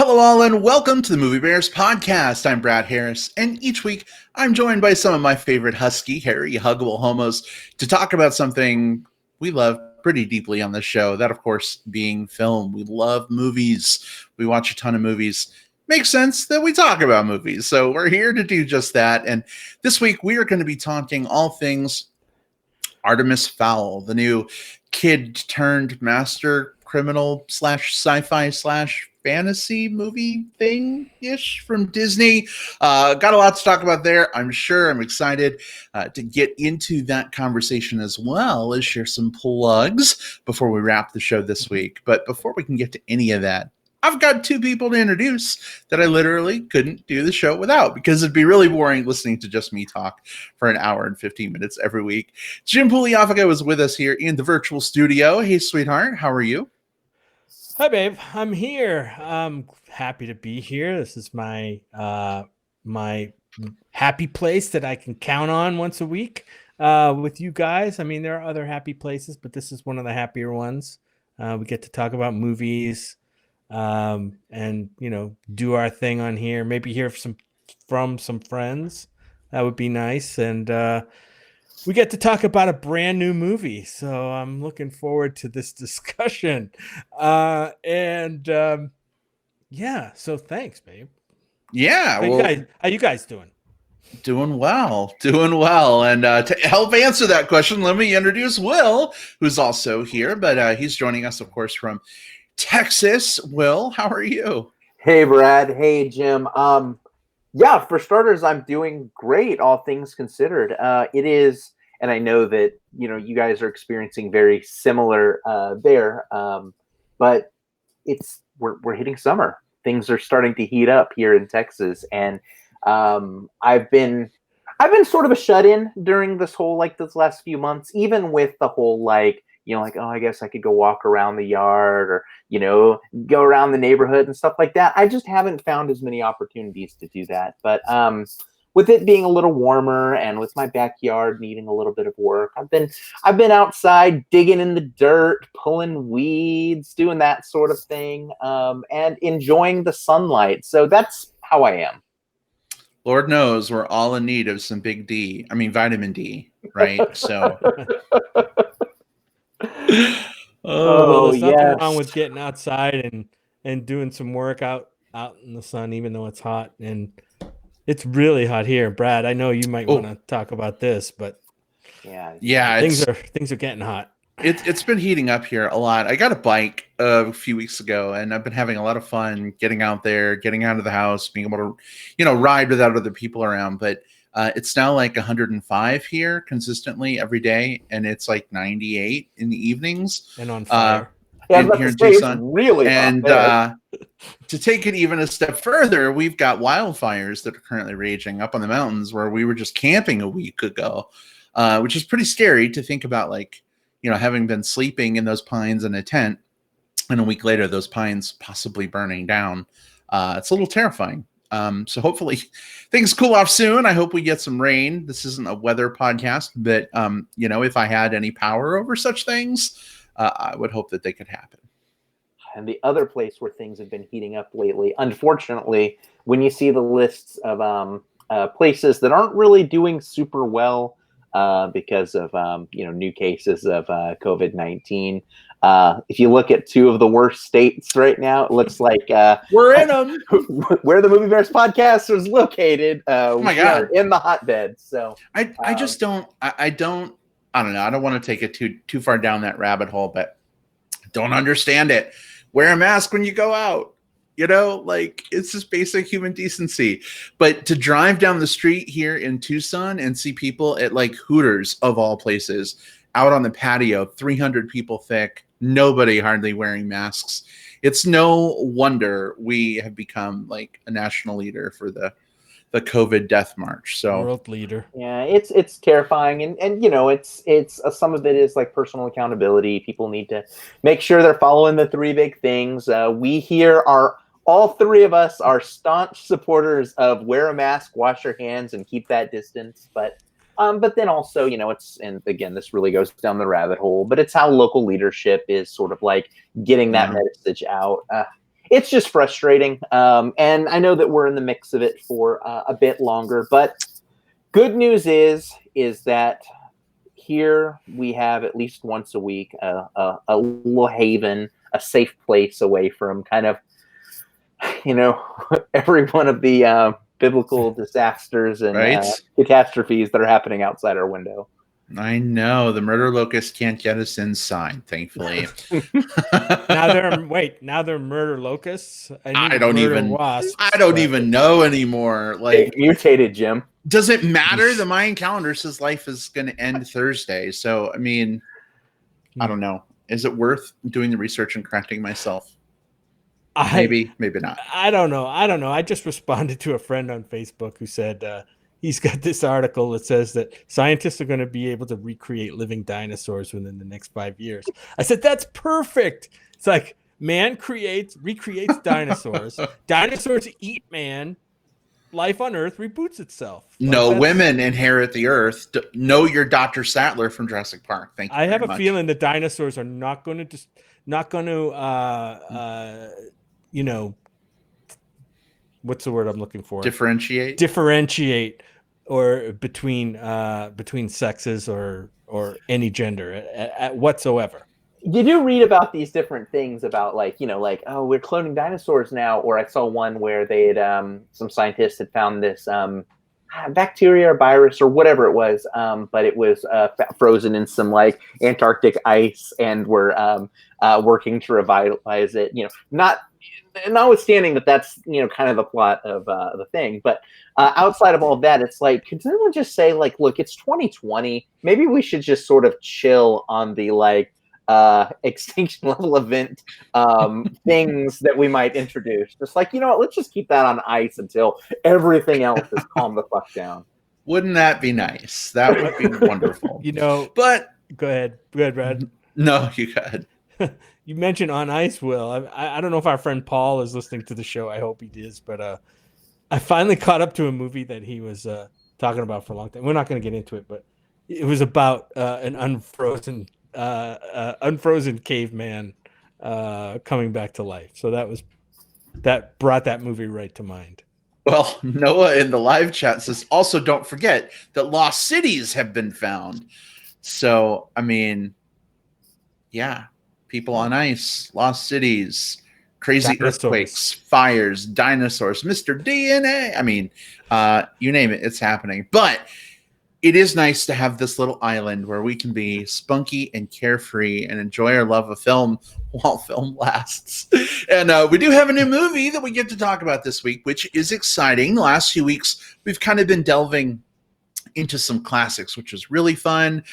Hello, all, and welcome to the Movie Bears podcast. I'm Brad Harris, and each week I'm joined by some of my favorite husky, hairy, huggable homos to talk about something we love pretty deeply on this show. That, of course, being film. We love movies. We watch a ton of movies. Makes sense that we talk about movies. So we're here to do just that. And this week we are going to be talking all things Artemis Fowl, the new kid-turned-master criminal / sci-fi / fantasy movie thing-ish from Disney. Got a lot to talk about there. I'm sure I'm excited to get into that conversation as well as share some plugs before we wrap the show this week. But before we can get to any of that, I've got two people to introduce that I literally couldn't do the show without because it'd be really boring listening to just me talk for an hour and 15 minutes every week. Jim Pugliaffica was with us here in the virtual studio. Hey, sweetheart, how are you? Hi, babe. I'm here. I'm happy to be here. This is my my happy place that I can count on once a week with you guys. I mean, there are other happy places, but this is one of the happier ones. We get to talk about movies. And do our thing on here, maybe hear from some friends. That would be nice. And we get to talk about a brand new movie, so I'm looking forward to this discussion. Yeah, so thanks, babe. Yeah, how you guys doing? Doing well. And to help answer that question, let me introduce Will, who's also here, but he's joining us, of course, from Texas. Will, how are you? Hey, Brad. Hey, Jim. Yeah, for starters, I'm doing great, all things considered. It is, and I know that, you guys are experiencing very similar there, but we're hitting summer. Things are starting to heat up here in Texas, and I've been sort of a shut-in during this last few months, even with the whole oh, I guess I could go walk around the yard or, go around the neighborhood and stuff like that. I just haven't found as many opportunities to do that. But with it being a little warmer and with my backyard needing a little bit of work, I've been outside digging in the dirt, pulling weeds, doing that sort of thing, and enjoying the sunlight. So that's how I am. Lord knows we're all in need of some vitamin D, right? So There's nothing wrong with getting outside and doing some work out in the sun, even though it's hot. And it's really hot here. Brad, I know you might want to talk about this, but yeah, things are getting hot. It's been heating up here a lot. I got a bike a few weeks ago, and I've been having a lot of fun getting out there, getting out of the house, being able to, ride without other people around. But it's now like 105 here consistently every day, and it's like 98 in the evenings. And on fire. Here in Tucson. Really and to take it even a step further, we've got wildfires that are currently raging up on the mountains where we were just camping a week ago, which is pretty scary to think about, having been sleeping in those pines in a tent, and a week later, those pines possibly burning down. It's a little terrifying. So hopefully things cool off soon. I hope we get some rain. This isn't a weather podcast, but if I had any power over such things, I would hope that they could happen. And the other place where things have been heating up lately, unfortunately, when you see the lists of places that aren't really doing super well because of new cases of COVID-19. If you look at two of the worst states right now, it looks like we're in them. Where the Movie Bears podcast is located. Oh my God, in the hotbed. So I don't know. I don't want to take it too far down that rabbit hole, but don't understand it. Wear a mask when you go out. It's just basic human decency. But to drive down the street here in Tucson and see people at Hooters, of all places, out on the patio, 300 people thick, nobody hardly wearing masks. It's no wonder we have become a national leader for the COVID death march. So world leader. Yeah, it's terrifying, and it's some of it is personal accountability. People need to make sure they're following the three big things. We here are. All three of us are staunch supporters of wear a mask, wash your hands, and keep that distance. But then also, and again, this really goes down the rabbit hole, but it's how local leadership is sort of getting that message out. it's just frustrating. And I know that we're in the mix of it for a bit longer, but good news is that here we have at least once a week a little haven, a safe place away from kind of, every one of the biblical disasters and Right? catastrophes that are happening outside our window. I know the murder locust can't get us inside, thankfully. Now they're murder locusts. I don't wasps, even know anymore. They mutated, Jim. Does it matter? The Mayan calendar says life is going to end Thursday. So, I mean, I don't know. Is it worth doing the research and correcting myself? Maybe not. I don't know. I just responded to a friend on Facebook who said he's got this article that says that scientists are going to be able to recreate living dinosaurs within the next 5 years. I said, that's perfect. It's like man recreates dinosaurs. Dinosaurs eat man. Life on Earth reboots itself. Women inherit the Earth. Know your Dr. Sattler from Jurassic Park. Thank you. I have a feeling the dinosaurs are not going to what's the word I'm looking for? Differentiate or between sexes or any gender at whatsoever. You do read about these different things about oh, we're cloning dinosaurs now. Or I saw one where they had some scientists had found this bacteria or virus or whatever it was, but it was frozen in some Antarctic ice, and we're working to revitalize it. Notwithstanding that's kind of the plot of the thing, but outside of all of that, it's like, could someone just say look, it's 2020. Maybe we should just sort of chill on the extinction level event things that we might introduce. Just let's just keep that on ice until everything else is calmed the fuck down. Wouldn't that be nice? That would be wonderful. But go ahead, Brad. No, you go ahead. You mentioned on ice, Will. I don't know if our friend Paul is listening to the show. I hope he is. But I finally caught up to a movie that he was talking about for a long time. We're not going to get into it, but it was about an unfrozen caveman coming back to life. So that brought that movie right to mind. Well, Noah in the live chat says, also don't forget that lost cities have been found. So, I mean, yeah, people on ice, lost cities, crazy earthquakes, fires, dinosaurs, Mr. DNA. I mean, you name it, it's happening. But it is nice to have this little island where we can be spunky and carefree and enjoy our love of film while film lasts. And we do have a new movie that we get to talk about this week, which is exciting. The last few weeks, we've kind of been delving into some classics, which is really fun.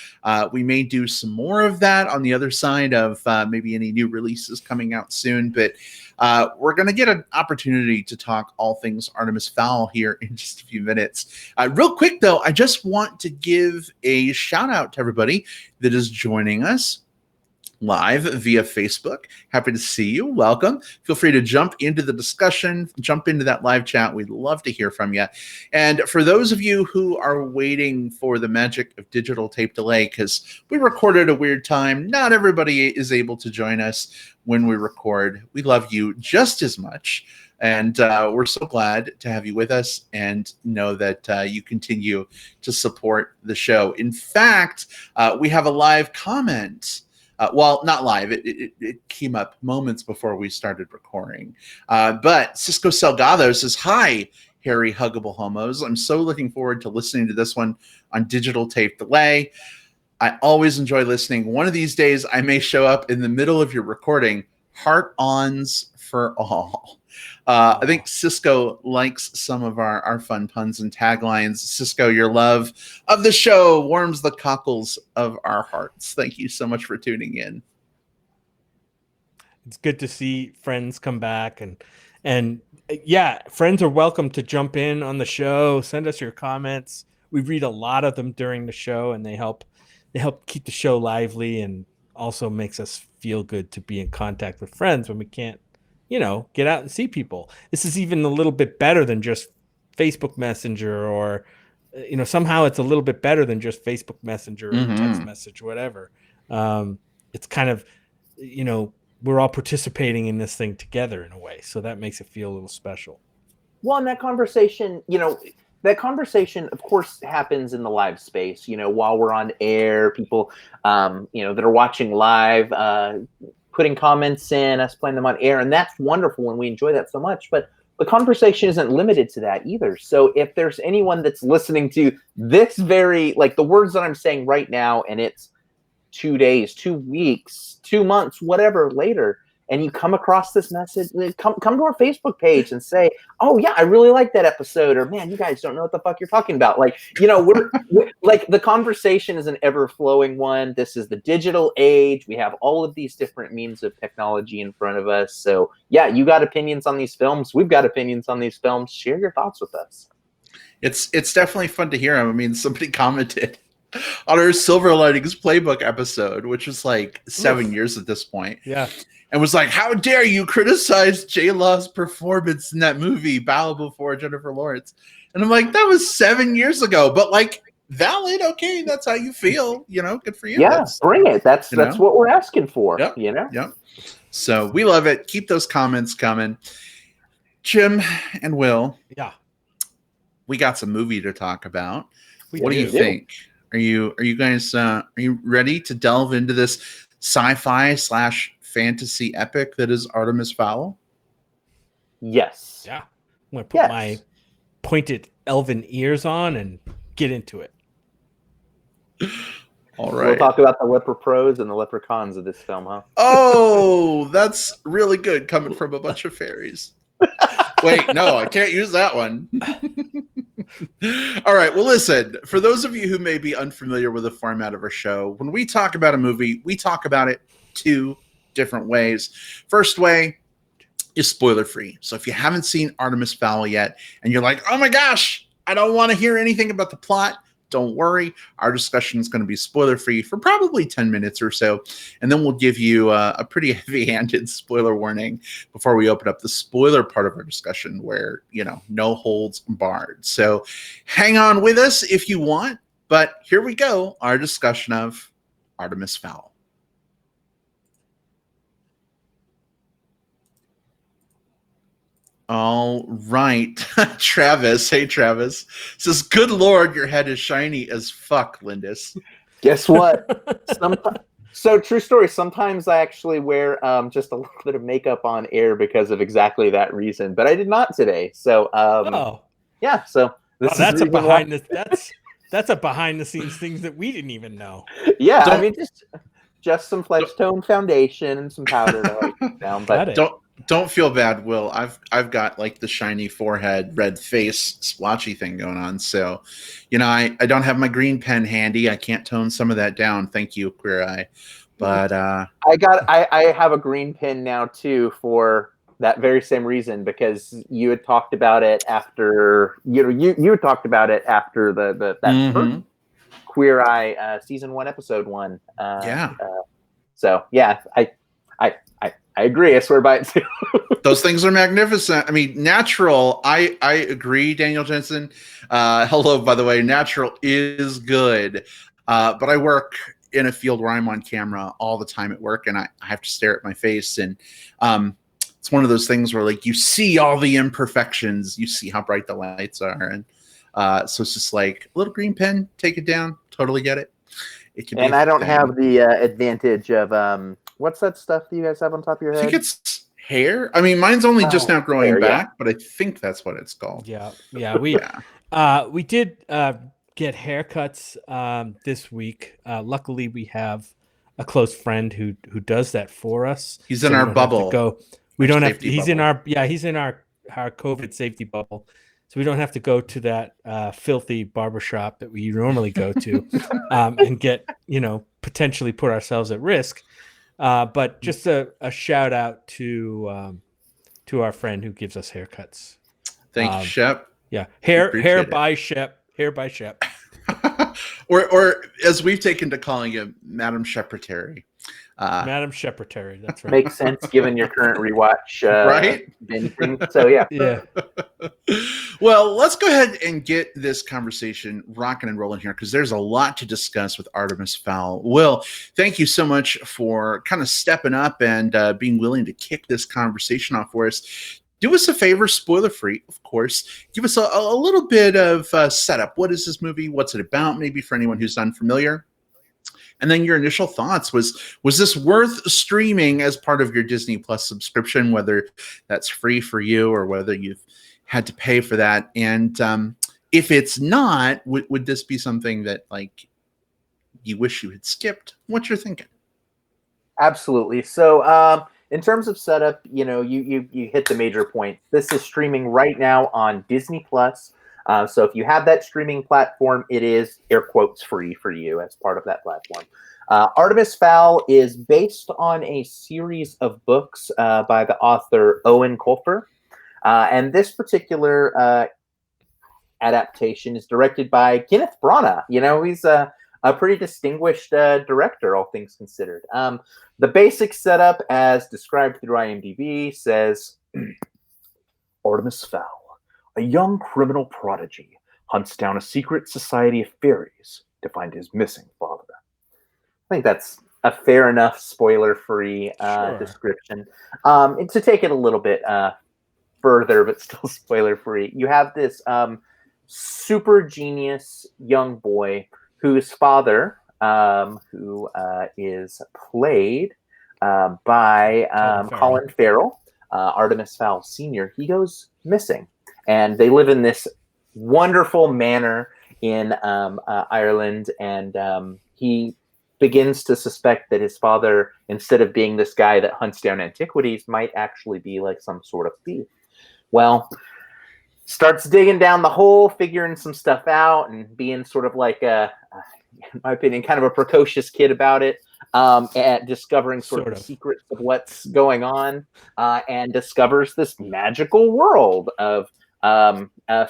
We may do some more of that on the other side of maybe any new releases coming out soon. But we're going to get an opportunity to talk all things Artemis Fowl here in just a few minutes. Real quick, though, I just want to give a shout out to everybody that is joining us live via Facebook. Happy to see you. Welcome. Feel free to jump into the discussion, jump into that live chat. We'd love to hear from you. And for those of you who are waiting for the magic of digital tape delay, because we recorded a weird time, not everybody is able to join us when we record. We love you just as much. And we're so glad to have you with us and know that you continue to support the show. In fact, we have a live comment. Well, not live. It came up moments before we started recording. But Cisco Salgado says, hi, hairy huggable homos. I'm so looking forward to listening to this one on digital tape delay. I always enjoy listening. One of these days, I may show up in the middle of your recording. Heart-ons for all. I think Cisco likes some of our fun puns and taglines. Cisco, your love of the show warms the cockles of our hearts. Thank you so much for tuning in. It's good to see friends come back, and yeah, friends are welcome to jump in on the show. Send us your comments. We read a lot of them during the show, and they help keep the show lively, and also makes us feel good to be in contact with friends when we can't get out and see people. This is even a little bit better than just Facebook Messenger, or, somehow it's a little bit better than just Facebook Messenger or text message, whatever. It's kind of, we're all participating in this thing together in a way. So that makes it feel a little special. Well, and that conversation, of course, happens in the live space. While we're on air, people, that are watching live, putting comments in, us playing them on air, and that's wonderful, and we enjoy that so much. But the conversation isn't limited to that either. So if there's anyone that's listening to this the words that I'm saying right now, and it's 2 days, 2 weeks, 2 months, whatever later, and you come across this message, come to our Facebook page and say, "Oh yeah, I really like that episode," or "Man, you guys don't know what the fuck you're talking about." We're like, the conversation is an ever-flowing one. This is the digital age. We have all of these different means of technology in front of us. So yeah, you got opinions on these films. We've got opinions on these films. Share your thoughts with us. It's definitely fun to hear. I mean, somebody commented on our Silver Linings Playbook episode, which was like 7 years at this point. Yeah. And was like, "How dare you criticize J-Law's performance in that movie, Bow Before Jennifer Lawrence?" And I'm like, that was 7 years ago. But like, valid, okay, that's how you feel. Good for you. Yeah, bring it. That's what we're asking for. Yep. Yep. So we love it. Keep those comments coming. Jim and Will. Yeah. We got some movie to talk about. What do you think? Are you guys are you ready to delve into this sci-fi / fantasy epic that is Artemis Fowl? Yes. Yeah. I'm going to put my pointed elven ears on and get into it. All right. We'll talk about the leper pros and the leper cons of this film, huh? Oh, that's really good coming from a bunch of fairies. Wait, no, I can't use that one. All right. Well, listen, for those of you who may be unfamiliar with the format of our show, when we talk about a movie, we talk about it two different ways. First way is spoiler free. So if you haven't seen Artemis Fowl yet and you're like, "Oh my gosh, I don't want to hear anything about the plot," don't worry. Our discussion is going to be spoiler free for probably 10 minutes or so. And then we'll give you a pretty heavy handed spoiler warning before we open up the spoiler part of our discussion where, no holds barred. So hang on with us if you want. But here we go. Our discussion of Artemis Fowl. All right. Travis. Hey, Travis. Says, "Good Lord, your head is shiny as fuck, Lindis." Guess what? So true story. Sometimes I actually wear just a little bit of makeup on air because of exactly that reason, but I did not today. So yeah. So that's a behind the scenes things that we didn't even know. Yeah, I mean just some flesh tone foundation and some powder to like down. But don't feel bad, Will. I've got like the shiny forehead, red face, splotchy thing going on. So, I don't have my green pen handy. I can't tone some of that down. Thank you, Queer Eye. But I have a green pen now too for that very same reason, because you had talked about it after you had talked about it after that first Queer Eye season 1 episode 1. So yeah, I agree. I swear by it too. Those things are magnificent. I mean, natural. I agree, Daniel Jensen. Hello, by the way. Natural is good, but I work in a field where I'm on camera all the time at work, and I have to stare at my face, and it's one of those things where like you see all the imperfections, you see how bright the lights are, and so it's just like a little green pen, take it down. Totally get it. It can. And I don't have the advantage of what's that stuff that you guys have on top of your head? I think it's hair. I mean, mine's only just now growing back, but I think that's what it's called. Yeah. We did get haircuts this week. Luckily, we have a close friend who does that for us. He's in our bubble. We don't have to. He's in our COVID safety bubble. So we don't have to go to that filthy barbershop that we normally go to and get, potentially put ourselves at risk. But just a shout out to our friend who gives us haircuts. Thank you, Shep. Yeah, hair by Shep. Or as we've taken to calling him, Madam Secretary. Madam Secretary. That's right. Makes sense given your current rewatch right? binging. So yeah. Yeah. Well, let's go ahead and get this conversation rocking and rolling here because there's a lot to discuss with Artemis Fowl. Will, thank you so much for kind of stepping up and being willing to kick this conversation off for us. Do us a favor, spoiler free, of course. Give us a little bit of setup. What is this movie? What's it about? Maybe for anyone who's unfamiliar. And then your initial thoughts. Was this worth streaming as part of your Disney Plus subscription, whether that's free for you or whether you've had to pay for that? And if it's not, would this be something that like you wish you had skipped? What you're thinking? Absolutely. So in terms of setup, you hit the major points. This is streaming right now on Disney Plus. So if you have that streaming platform, it is air quotes free for you as part of that platform. Artemis Fowl is based on a series of books by the author Owen Colfer. And this particular adaptation is directed by Kenneth Branagh. He's a pretty distinguished director, all things considered. The basic setup, as described through IMDb, says Artemis Fowl, a young criminal prodigy, hunts down a secret society of fairies to find his missing father. I think that's a fair enough spoiler-free description. And to take it a little bit further, but still spoiler-free, you have this super genius young boy whose father, who is played by Colin Farrell, Artemis Fowl Sr., he goes missing. And they live in this wonderful manor in Ireland, and he begins to suspect that his father, instead of being this guy that hunts down antiquities, might actually be like some sort of thief. Well, starts digging down the hole, figuring some stuff out, and being sort of like in my opinion, kind of a precocious kid about it, at discovering sort of the secrets of what's going on, and discovers this magical world of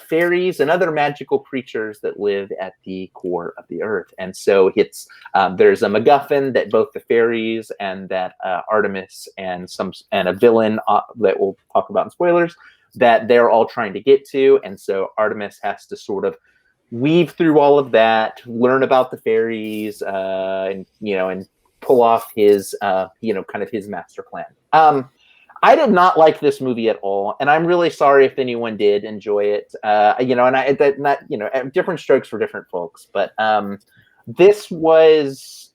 fairies and other magical creatures that live at the core of the earth. And so it's there's a MacGuffin that both the fairies and that Artemis and a villain that we'll talk about in spoilers that they're all trying to get to. And so Artemis has to sort of weave through all of that, learn about the fairies, and pull off his kind of his master plan. I did not like this movie at all, and I'm really sorry if anyone did enjoy it. Different strokes for different folks, but this was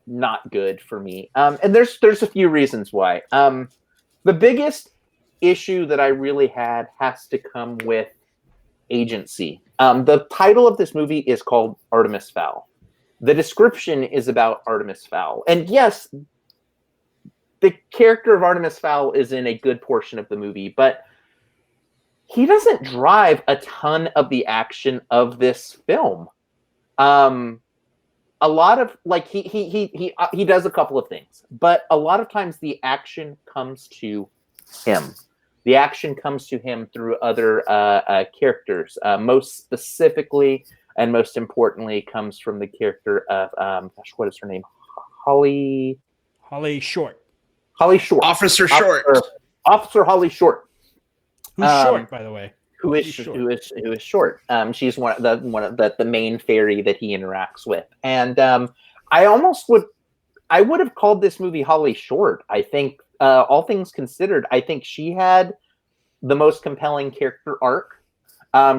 not good for me. And there's a few reasons why. The biggest issue that I really had has to come with agency. The title of this movie is called Artemis Fowl. The description is about Artemis Fowl, and yes, the character of Artemis Fowl is in a good portion of the movie, but he doesn't drive a ton of the action of this film. A lot of he does a couple of things, but a lot of times the action comes to him. The action comes to him through other characters. Most specifically and most importantly comes from the character of what is her name? Holly Short. Holly Short. Officer Short. Officer Holly Short. Who's short, by the way? Who is short? She's one of the main fairy that he interacts with. And I would have called this movie Holly Short. I think all things considered, I think she had the most compelling character arc.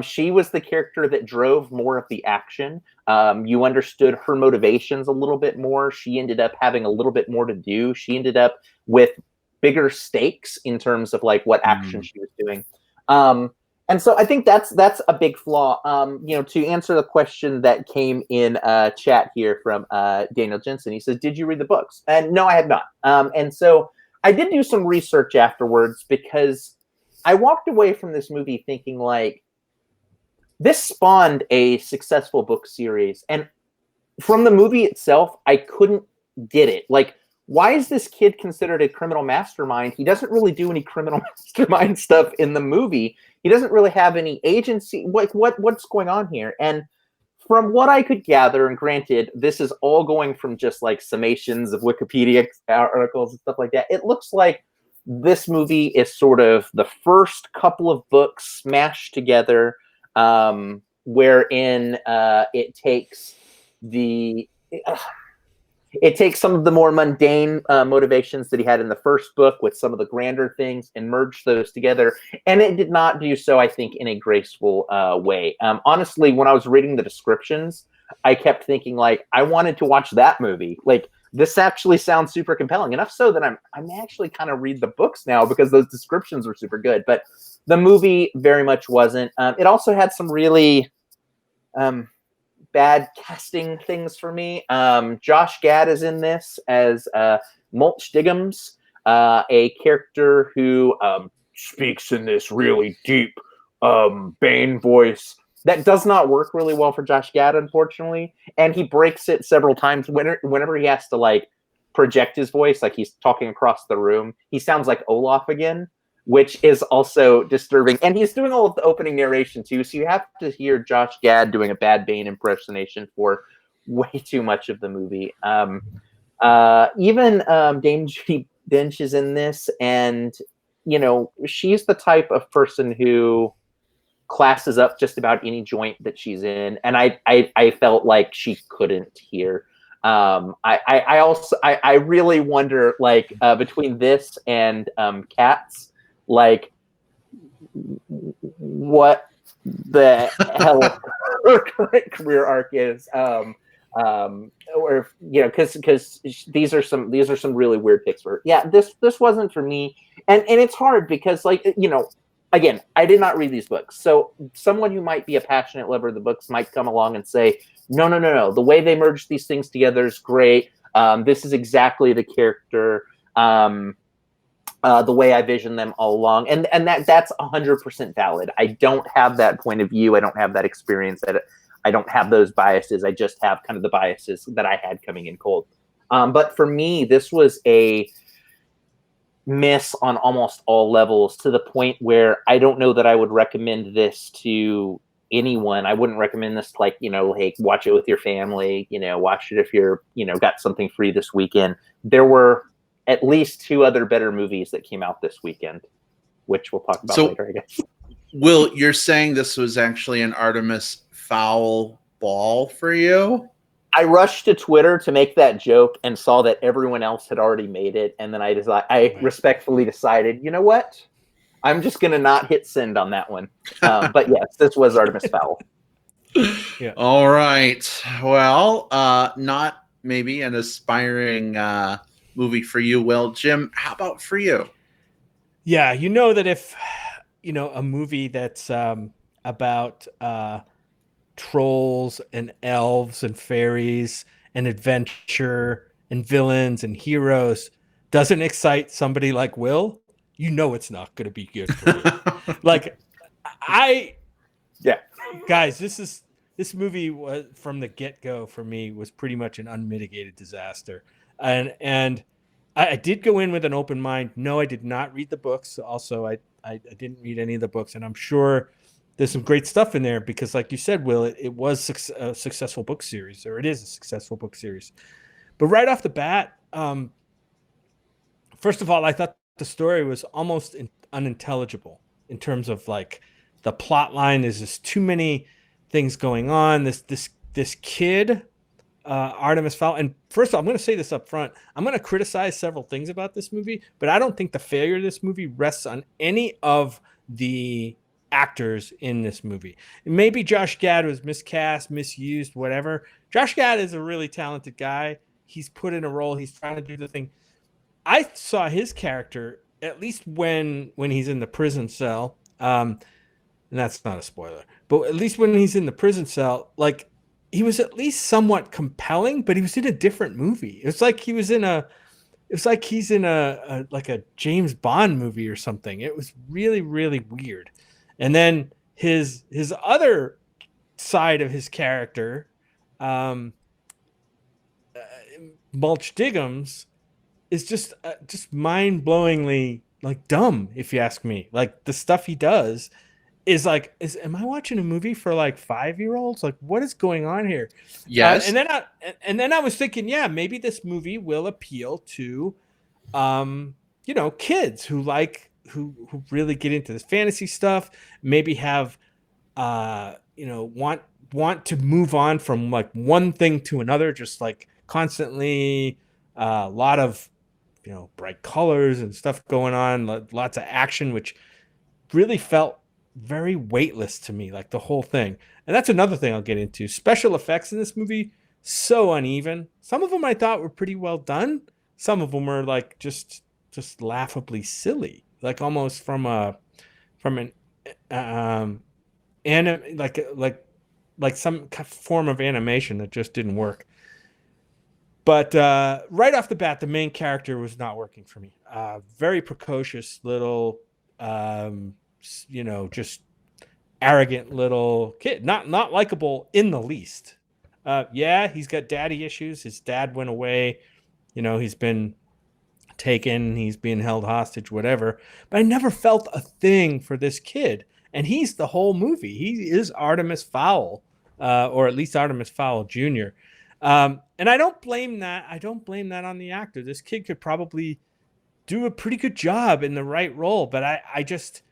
She was the character that drove more of the action. You understood her motivations a little bit more. She ended up having a little bit more to do. She ended up with bigger stakes in terms of like what action she was doing. And so I think that's a big flaw. To answer the question that came in chat here from Daniel Jensen, he says, "Did you read the books?" And no, I have not. And so I did do some research afterwards because I walked away from this movie thinking like, this spawned a successful book series. And from the movie itself, I couldn't get it. Like, why is this kid considered a criminal mastermind? He doesn't really do any criminal mastermind stuff in the movie. He doesn't really have any agency. What's going on here? And from what I could gather, and granted, this is all going from just like summations of Wikipedia articles and stuff like that, it looks like this movie is sort of the first couple of books smashed together, wherein it takes some of the more mundane motivations that he had in the first book with some of the grander things and merged those together. And it did not do so, I think, in a graceful way. Honestly, when I was reading the descriptions, I kept thinking, like, I wanted to watch that movie. Like, this actually sounds super compelling, enough so that I'm actually kind of read the books now because those descriptions were super good. But the movie very much wasn't. It also had some really bad casting things for me. Josh Gad is in this as Mulch Diggums, a character who speaks in this really deep Bane voice that does not work really well for Josh Gad, unfortunately. And he breaks it several times whenever he has to like project his voice, like he's talking across the room. He sounds like Olaf again, which is also disturbing. And he's doing all of the opening narration too, so you have to hear Josh Gad doing a bad Bane impersonation for way too much of the movie. Even Dame Judi Dench is in this, and you know, she's the type of person who classes up just about any joint that she's in, and I felt like she couldn't here. I really wonder, like, between this and Cats, like, what the hell her current career arc is, or you know, because these are some really weird picks for her. Yeah, this wasn't for me, and it's hard because, like, you know, again, I did not read these books, so someone who might be a passionate lover of the books might come along and say, no, the way they merged these things together is great. This is exactly the character. The way I vision them all along, and that's 100% valid. I don't have that point of view. I don't have that experience. I don't have those biases. I just have kind of the biases that I had coming in cold. But for me, this was a miss on almost all levels, to the point where I don't know that I would recommend this to anyone. I wouldn't recommend this to, like, you know, hey, watch it with your family. You know, watch it if you're, you know, got something free this weekend. There were at least 2 other better movies that came out this weekend, which we'll talk about later, I guess. Will, you're saying this was actually an Artemis Fowl ball for you? I rushed to Twitter to make that joke and saw that everyone else had already made it, and then I respectfully decided, you know what? I'm just going to not hit send on that one. But yes, this was Artemis Fowl. Yeah. All right. Well, not maybe an aspiring movie for you. Well, Jim, how about for you? Yeah, you know that if, you know, a movie that's about trolls and elves and fairies and adventure and villains and heroes doesn't excite somebody like Will, you know it's not going to be good for you. Like, guys, this movie was, from the get-go for me, was pretty much an unmitigated disaster. And I did go in with an open mind. No, I did not read the books. Also, I didn't read any of the books, and I'm sure there's some great stuff in there because, like you said, Will, it was a successful book series, or it is a successful book series. But right off the bat, first of all, I thought the story was almost unintelligible in terms of, like, the plot line. There's just too many things going on. This kid, Artemis Fowl, and first of all, I'm going to say this up front. I'm going to criticize several things about this movie, but I don't think the failure of this movie rests on any of the actors in this movie. Maybe Josh Gad was miscast, misused, whatever. Josh Gad is a really talented guy. He's put in a role. He's trying to do the thing. I saw his character, at least when he's in the prison cell, and that's not a spoiler, but at least when he's in the prison cell, like, he was at least somewhat compelling, but he was in a different movie. It's like he's in a like a James Bond movie or something. It was really, really weird. And then his other side of his character, Mulch Diggums, is just mind-blowingly, like, dumb, if you ask me. Like, the stuff he does is like, am I watching a movie for like 5-year-olds? Like, what is going on here? Yes. And then I was thinking, yeah, maybe this movie will appeal to, kids who really get into this fantasy stuff. Maybe have, want to move on from like one thing to another, just like constantly, a lot of, bright colors and stuff going on, lots of action, which really felt very weightless to me, like the whole thing. And that's another thing I'll get into. Special effects in this movie, so uneven. Some of them I thought were pretty well done. Some of them were like just laughably silly, like almost from an like some form of animation that just didn't work. But right off the bat, the main character was not working for me. Very precocious little, just arrogant little kid. Not likable in the least. Yeah, he's got daddy issues. His dad went away. He's been taken. He's being held hostage, whatever. But I never felt a thing for this kid. And he's the whole movie. He is Artemis Fowl, or at least Artemis Fowl Jr. And I don't blame that. I don't blame that on the actor. This kid could probably do a pretty good job in the right role. But I just,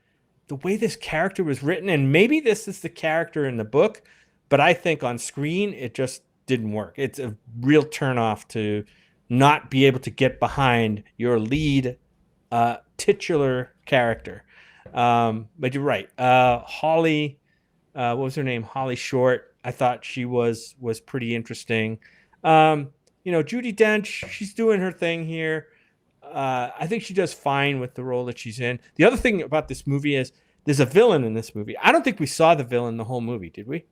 the way this character was written, and maybe this is the character in the book, but I think on screen, it just didn't work. It's a real turnoff to not be able to get behind your lead titular character. But you're right. Holly, what was her name? Holly Short. I thought she was pretty interesting. Judi Dench, she's doing her thing here. I think she does fine with the role that she's in. The other thing about this movie is there's a villain in this movie. I don't think we saw the villain the whole movie, did we?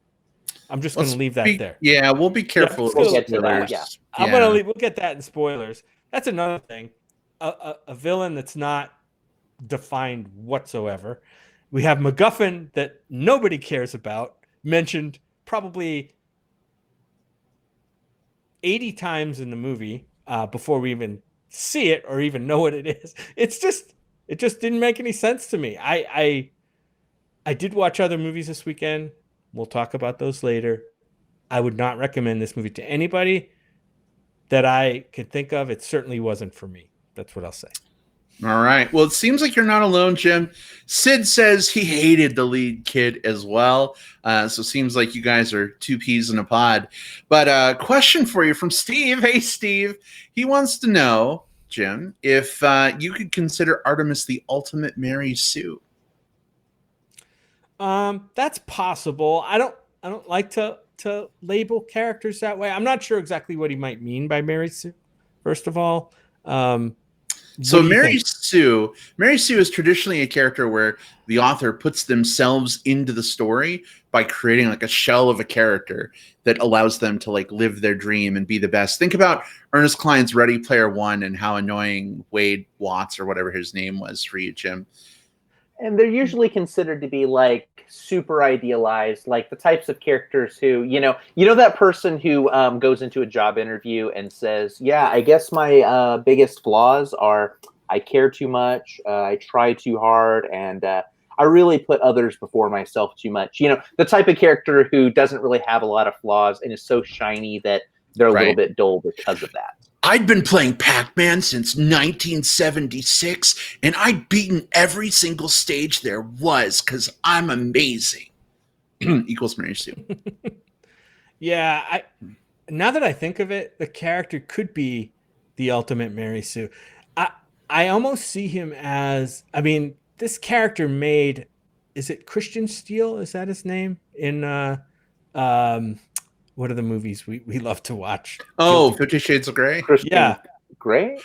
I'm just going to leave that there. Yeah, we'll be careful. We'll get to that. Yeah. I'm going to leave. We'll get that in spoilers. That's another thing. A villain that's not defined whatsoever. We have MacGuffin that nobody cares about, mentioned probably 80 times in the movie before we even see it or even know what it is. It just didn't make any sense to me. I did watch other movies this weekend. We'll talk about those later. I would not recommend this movie to anybody that I could think of. It certainly wasn't for me. That's what I'll say. All right. Well, it seems like you're not alone, Jim. Sid says he hated the lead kid as well. So it seems like you guys are two peas in a pod. But question for you from Steve. Hey, Steve. He wants to know, Jim, if you could consider Artemis the ultimate Mary Sue. That's possible. I don't like to label characters that way. I'm not sure exactly what he might mean by Mary Sue, first of all. So Mary Sue is traditionally a character where the author puts themselves into the story by creating like a shell of a character that allows them to like live their dream and be the best. Think about Ernest Cline's Ready Player One and how annoying Wade Watts or whatever his name was for you, Jim. And they're usually considered to be like super idealized, like the types of characters who, that person who goes into a job interview and says, yeah, I guess my biggest flaws are I care too much, I try too hard, and I really put others before myself too much. The type of character who doesn't really have a lot of flaws and is so shiny that they're a little bit dull because of that. I'd been playing Pac-Man since 1976, and I'd beaten every single stage there was because I'm amazing. Equals Mary Sue. Yeah, now that I think of it, the character could be the ultimate Mary Sue. I almost see him as, this character made, is it Christian Steele? Is that his name? In what are the movies we love to watch? Oh, 50 Shades of Grey? Christian Grey?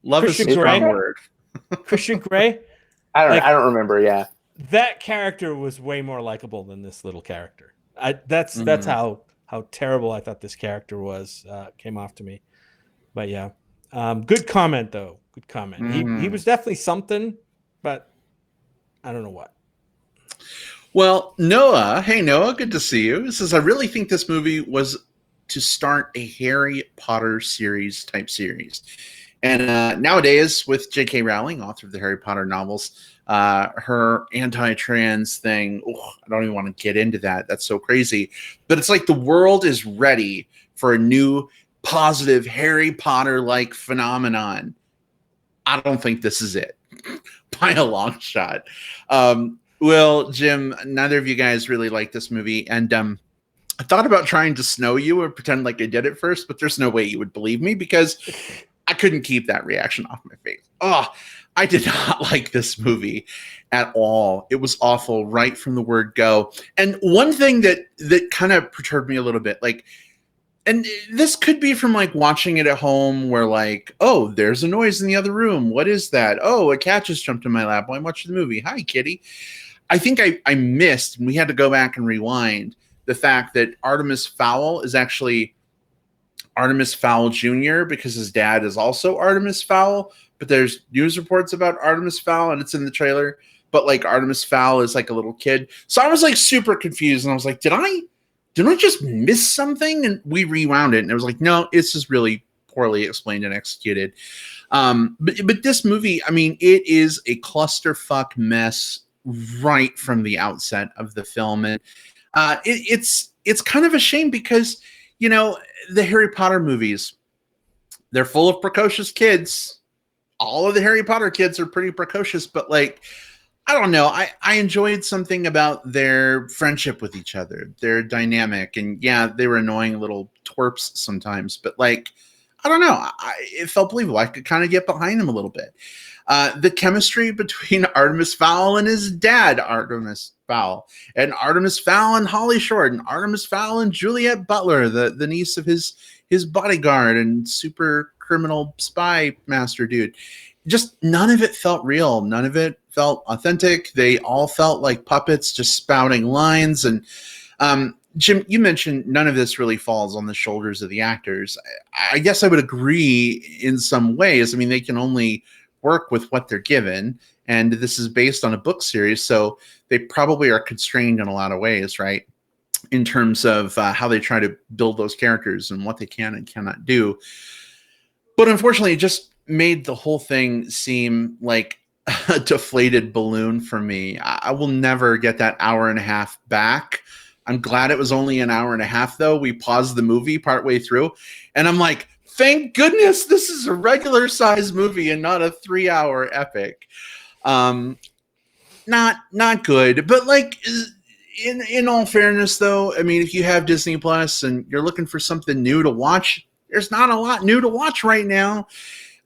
Love is a strong word. Christian Grey? I don't remember, yeah. That character was way more likable than this little character. That's how terrible I thought this character was, came off to me. But yeah. Good comment, though. Good comment. He was definitely something, but I don't know what. Well, Noah, hey Noah, good to see you. Says I really think this movie was to start a Harry Potter type series. And nowadays, with J.K. Rowling, author of the Harry Potter novels, her anti-trans thing, I don't even want to get into that. That's so crazy. But it's like the world is ready for a new positive Harry Potter-like phenomenon. I don't think this is it by a long shot. Well, Jim, neither of you guys really like this movie. And I thought about trying to snow you or pretend like I did it first, but there's no way you would believe me because I couldn't keep that reaction off my face. Oh, I did not like this movie at all. It was awful right from the word go. And one thing that kind of perturbed me a little bit, like, and this could be from like watching it at home where like, oh, there's a noise in the other room. What is that? Oh, a cat just jumped in my lap while I'm watching the movie. Hi, kitty. I think I missed, and we had to go back and rewind, the fact that Artemis Fowl is actually Artemis Fowl Jr. because his dad is also Artemis Fowl, but there's news reports about Artemis Fowl and it's in the trailer, but like Artemis Fowl is like a little kid. So I was like super confused and I was like, did I just miss something? And we rewound it and it was like, no, it's just really poorly explained and executed. But this movie, I mean, it is a clusterfuck mess right from the outset of the film. And it's kind of a shame because, you know, the Harry Potter movies, they're full of precocious kids. All of the Harry Potter kids are pretty precocious, but like, I don't know. I enjoyed something about their friendship with each other, their dynamic. And yeah, they were annoying little twerps sometimes, but like, I don't know. It felt believable. I could kind of get behind them a little bit. The chemistry between Artemis Fowl and his dad, Artemis Fowl, and Artemis Fowl and Holly Short, and Artemis Fowl and Juliet Butler, the niece of his bodyguard and super criminal spy master dude. Just none of it felt real. None of it felt authentic. They all felt like puppets just spouting lines. And Jim, you mentioned none of this really falls on the shoulders of the actors. I guess I would agree in some ways. I mean, they can only work with what they're given, and this is based on a book series, so they probably are constrained in a lot of ways, right, in terms of how they try to build those characters and what they can and cannot do. But unfortunately, it just made the whole thing seem like a deflated balloon for me. I will never get that hour and a half back. I'm glad it was only an hour and a half, though. We paused the movie partway through, and I'm like, thank goodness this is a regular size movie and not a 3-hour epic. Not good, but like in all fairness though, I mean, if you have Disney Plus and you're looking for something new to watch, there's not a lot new to watch right now.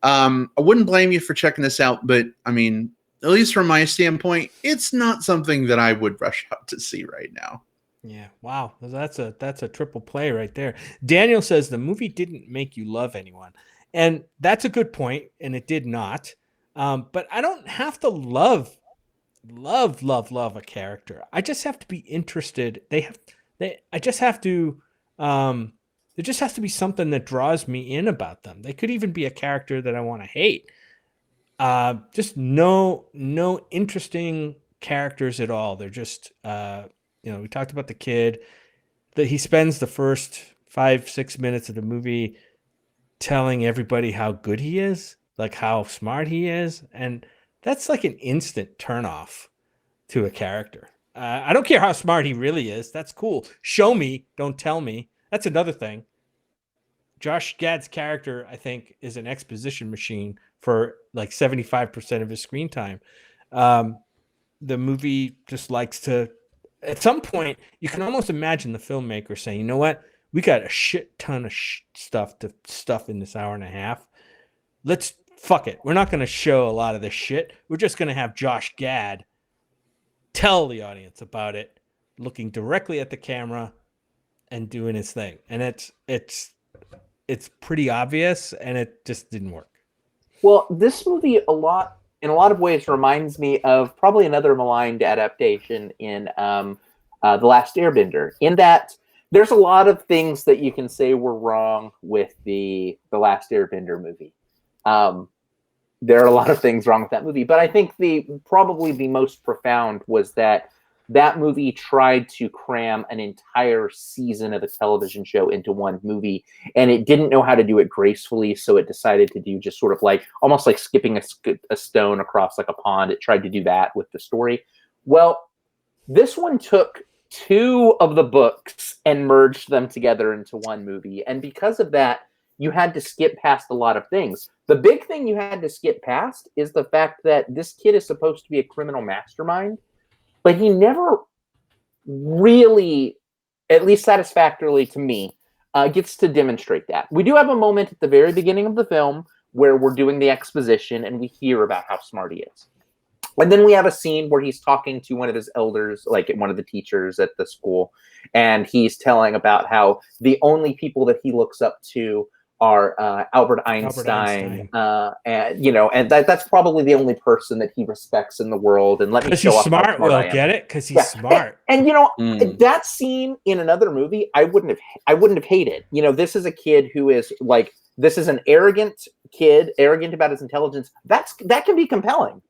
I wouldn't blame you for checking this out, but I mean, at least from my standpoint, it's not something that I would rush out to see right now. Yeah. Wow. That's a triple play right there. Daniel says the movie didn't make you love anyone. And that's a good point. And it did not. But I don't have to love a character. I just have to be interested. There just has to be something that draws me in about them. They could even be a character that I want to hate. Just no interesting characters at all. They're just, we talked about the kid that he spends the first 5-6 minutes of the movie telling everybody how good he is, like how smart he is. And that's like an instant turnoff to a character. I don't care how smart he really is. That's cool. Show me, don't tell me. That's another thing. Josh Gad's character, I think, is an exposition machine for like 75% of his screen time. The movie just likes to, at some point, you can almost imagine the filmmaker saying, you know what? We got a shit ton of stuff to stuff in this hour and a half. Let's fuck it. We're not going to show a lot of this shit. We're just going to have Josh Gad tell the audience about it, looking directly at the camera and doing his thing. And it's pretty obvious, and it just didn't work. Well, this movie in a lot of ways reminds me of probably another maligned adaptation in The Last Airbender, in that there's a lot of things that you can say were wrong with the Last Airbender movie. There are a lot of things wrong with that movie, but I think probably the most profound was that that movie tried to cram an entire season of a television show into one movie, and it didn't know how to do it gracefully, so it decided to do just sort of like almost like skipping a stone across like a pond. It tried to do that with the story. Well, this one took two of the books and merged them together into one movie, and because of that, you had to skip past a lot of things. The big thing you had to skip past is the fact that this kid is supposed to be a criminal mastermind, but he never really, at least satisfactorily to me, gets to demonstrate that. We do have a moment at the very beginning of the film where we're doing the exposition and we hear about how smart he is. And then we have a scene where he's talking to one of his elders, like one of the teachers at the school, and he's telling about how the only people that he looks up to are Albert Einstein. And that's probably the only person that he respects in the world. And let me show off smart. Will get it because he's smart. And that scene in another movie, I wouldn't have hated. This is a kid who is like, this is an arrogant kid, arrogant about his intelligence. That can be compelling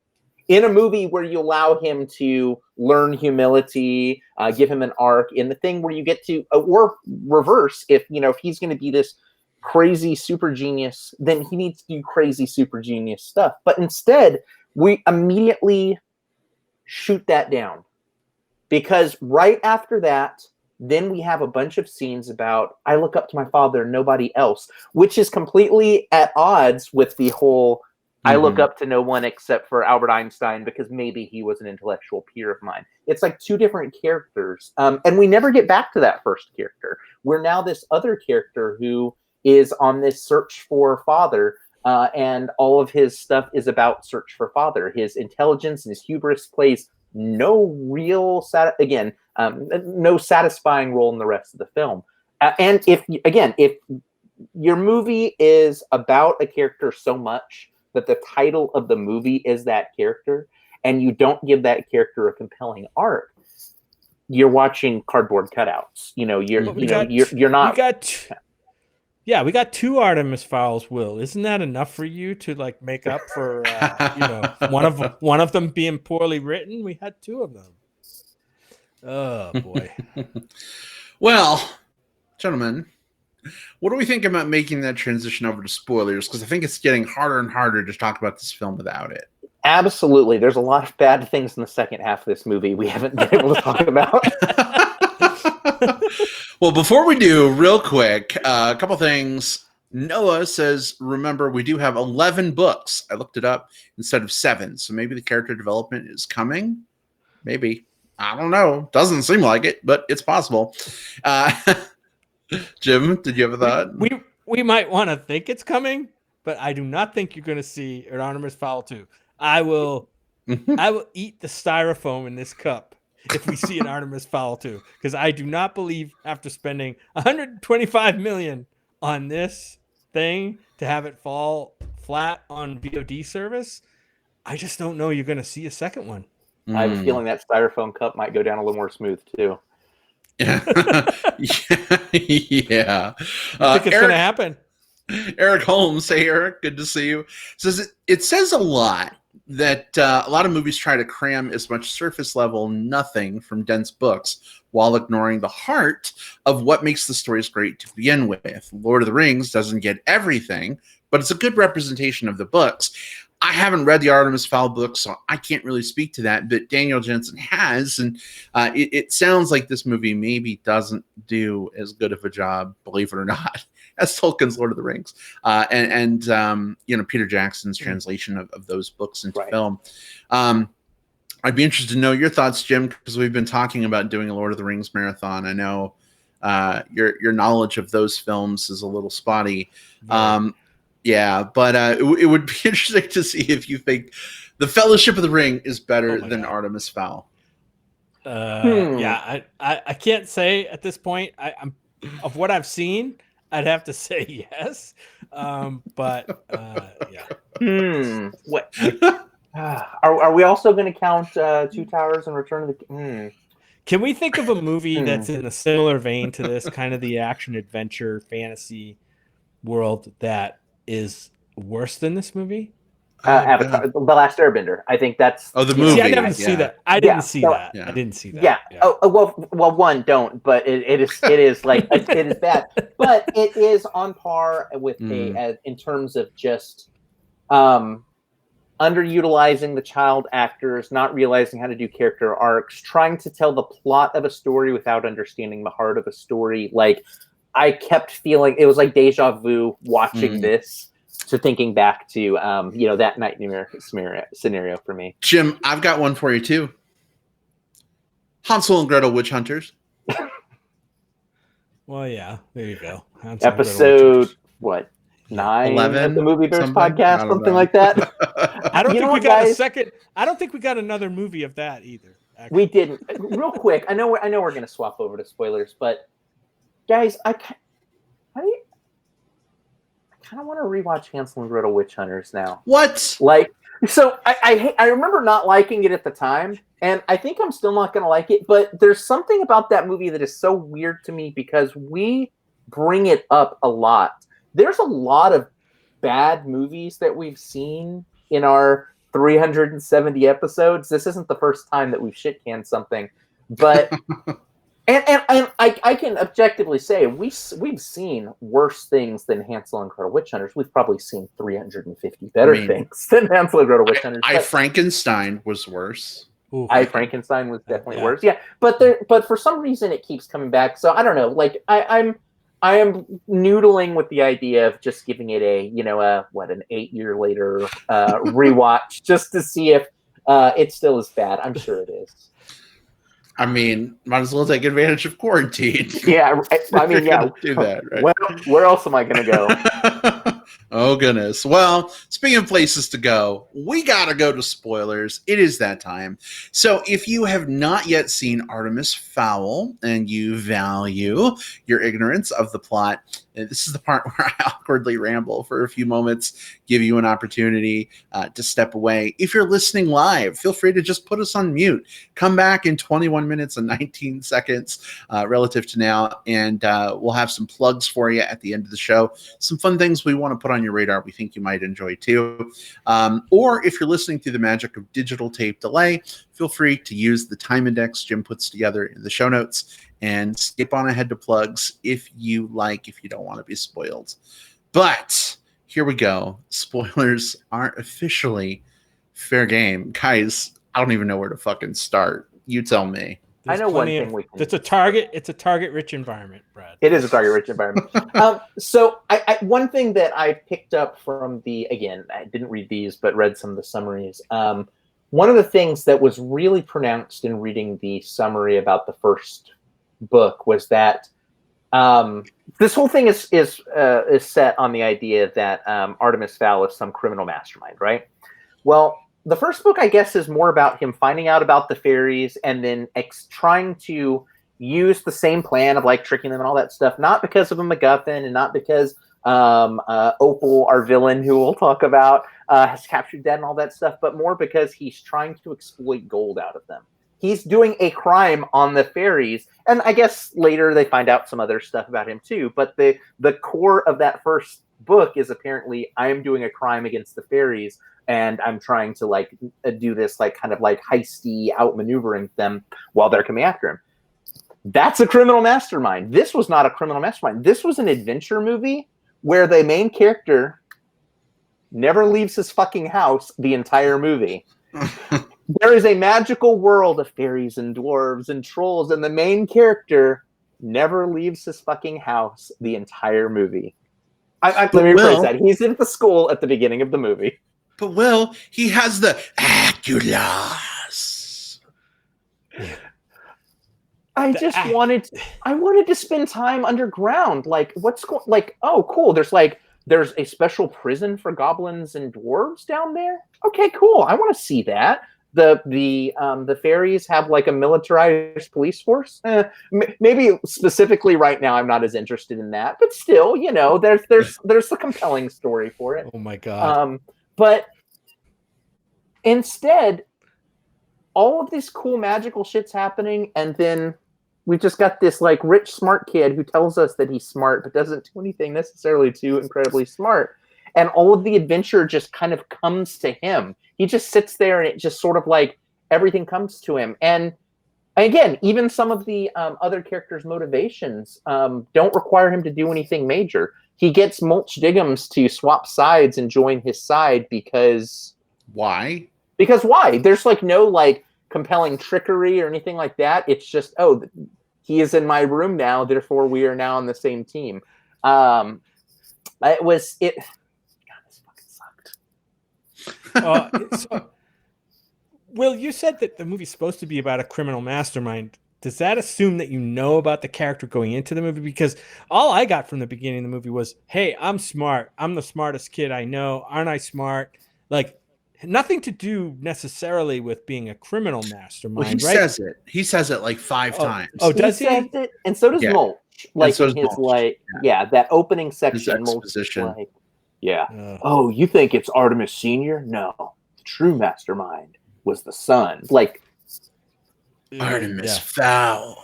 in a movie where you allow him to learn humility, give him an arc in the thing where you get to, or reverse, if he's going to be this crazy super genius, then he needs to do crazy super genius stuff. But instead, we immediately shoot that down, because right after that, then we have a bunch of scenes about, I look up to my father and nobody else, which is completely at odds with the whole, I look up to no one except for Albert Einstein because maybe he was an intellectual peer of mine. It's like two different characters. And we never get back to that first character. We're now this other character who is on this search for father, and all of his stuff is about search for father. His intelligence and his hubris plays no real, no satisfying role in the rest of the film. And if your movie is about a character so much that the title of the movie is that character, and you don't give that character a compelling arc, you're watching cardboard cutouts. You're not. Yeah, we got two Artemis Fowls, Will. Isn't that enough for you to like make up for one of them being poorly written? We had two of them. Oh boy. Well, gentlemen, what do we think about making that transition over to spoilers? Because I think it's getting harder and harder to talk about this film without it. Absolutely. There's a lot of bad things in the second half of this movie we haven't been able to talk about. Well, before we do, real quick, a couple things. Noah says, remember, we do have 11 books. I looked it up instead of 7. So maybe the character development is coming. Maybe. I don't know. Doesn't seem like it, but it's possible. Jim, did you have a thought? We might want to think it's coming, but I do not think you're going to see an Artemis Fowl 2. I will eat the styrofoam in this cup if we see an Artemis Fowl 2, because I do not believe, after spending $125 million on this thing, to have it fall flat on VOD service, I just don't know you're going to see a second one. I have a feeling that styrofoam cup might go down a little more smooth too. Yeah. I think it's going to happen. Eric Holmes, hey Eric, good to see you. Says it says a lot that a lot of movies try to cram as much surface level nothing from dense books while ignoring the heart of what makes the stories great to begin with. Lord of the Rings doesn't get everything, but it's a good representation of the books. I haven't read the Artemis Fowl book, so I can't really speak to that, but Daniel Jensen has, and it sounds like this movie maybe doesn't do as good of a job, believe it or not, as Tolkien's Lord of the Rings, and Peter Jackson's translation of those books into film. I'd be interested to know your thoughts, Jim, because we've been talking about doing a Lord of the Rings marathon. I know your knowledge of those films is a little spotty. Yeah, but it would be interesting to see if you think The Fellowship of the Ring is better than Artemis Fowl. Yeah, I can't say at this point. I'm of what I've seen, I'd have to say yes. But yeah. What? Are we also going to count Two Towers and Return of the? Can we think of a movie that's in a similar vein to this, kind of the action adventure fantasy world, that is worse than this movie? Avatar, The Last Airbender. I think that's the movie. See, I didn't see that. I didn't see that. I didn't see that. Yeah. Oh, well, one, don't. But it is like it is bad. But it is on par with in terms of just underutilizing the child actors, not realizing how to do character arcs, trying to tell the plot of a story without understanding the heart of a story. Like, I kept feeling it was like deja vu watching this. To thinking back to that nightmare scenario for me. Jim, I've got one for you too. Hansel and Gretel Witch Hunters. Well, yeah, there you go. Episode 9 11, of the Movie Bears something? podcast, something like that. I don't think we got a second. I don't think we got another movie of that either. Actually. We didn't. Real quick, I know we're going to swap over to spoilers, but guys, I kind of want to rewatch Hansel and Gretel Witch Hunters now. What? Like, so I remember not liking it at the time, and I think I'm still not going to like it, but there's something about that movie that is so weird to me because we bring it up a lot. There's a lot of bad movies that we've seen in our 370 episodes. This isn't the first time that we've shit-canned something, but... And I can objectively say we've seen worse things than Hansel and Gretel Witch Hunters. We've probably seen 350 better things than Hansel and Gretel Witch Hunters. I Frankenstein was worse. I Frankenstein was definitely worse. Yeah, but for some reason it keeps coming back. So I don't know. Like I am noodling with the idea of just giving it an 8 year later rewatch just to see if it's still as bad. I'm sure it is. I mean, might as well take advantage of quarantine. Yeah, I mean, yeah. Do that, right? Where else am I going to go? Oh, goodness. Well, speaking of places to go, we got to go to spoilers. It is that time. So if you have not yet seen Artemis Fowl and you value your ignorance of the plot, this is the part where I awkwardly ramble for a few moments, give you an opportunity to step away. If you're listening live, feel free to just put us on mute. Come back in 21 minutes and 19 seconds relative to now, and we'll have some plugs for you at the end of the show. Some fun things we want to put on your radar we think you might enjoy too. Or if you're listening through the magic of digital tape delay, feel free to use the time index Jim puts together in the show notes and skip on ahead to plugs if you don't want to be spoiled. But here we go. Spoilers aren't officially fair game. Guys, I don't even know where to fucking start. You tell me. There's I know one thing we can. It's a target-rich environment, Brad. It is a target-rich environment. So one thing that I picked up from again, I didn't read these, but read some of the summaries. One of the things that was really pronounced in reading the summary about the first book was that this whole thing is set on the idea that Artemis Fowl is some criminal mastermind, right? Well, the first book, I guess, is more about him finding out about the fairies and then trying to use the same plan of like tricking them and all that stuff, not because of a MacGuffin and not because Opal, our villain, who we'll talk about, has captured Dad and all that stuff, but more because he's trying to exploit gold out of them. He's doing a crime on the fairies, and I guess later they find out some other stuff about him too, but the core of that first book is apparently I am doing a crime against the fairies, and I'm trying to do this kind of heisty outmaneuvering them while they're coming after him. That's a criminal mastermind. This was not a criminal mastermind. This was an adventure movie where the main character never leaves his fucking house the entire movie. There is a magical world of fairies and dwarves and trolls, and the main character never leaves his fucking house the entire movie. Let me rephrase that. He's in the school at the beginning of the movie. But Will, he has the Aculas. I wanted to spend time underground. Oh, cool. There's a special prison for goblins and dwarves down there. Okay, cool. I want to see that. The fairies have a militarized police force. Maybe specifically right now, I'm not as interested in that, but still, there's a compelling story for it. Oh my God. But instead, all of this cool magical shit's happening, and then we just got this rich, smart kid who tells us that he's smart, but doesn't do anything necessarily too incredibly smart. and all of the adventure just kind of comes to him. He just sits there, and it just sort of like everything comes to him. And again, even some of the other characters' motivations don't require him to do anything major. He gets Mulch Diggums to swap sides and join his side because... Why? Because why? There's like no like compelling trickery or anything like that. It's just, oh, he is in my room now, therefore we are now on the same team. God, this fucking sucked. Will, you said that the movie's supposed to be about a criminal mastermind. Does that assume that you know about the character going into the movie? Because all I got from the beginning of the movie was, hey, I'm smart. I'm the smartest kid I know. Aren't I smart? Like, nothing to do necessarily with being a criminal mastermind. Well, he says it. He says it like 5 times. Oh, does he? Says it, and so does Mulch. Like so in his Mulch. like, that opening section. Mulch exposition. like, oh, you think it's Artemis Senior? No, the true mastermind was the son. Like Artemis Fowl.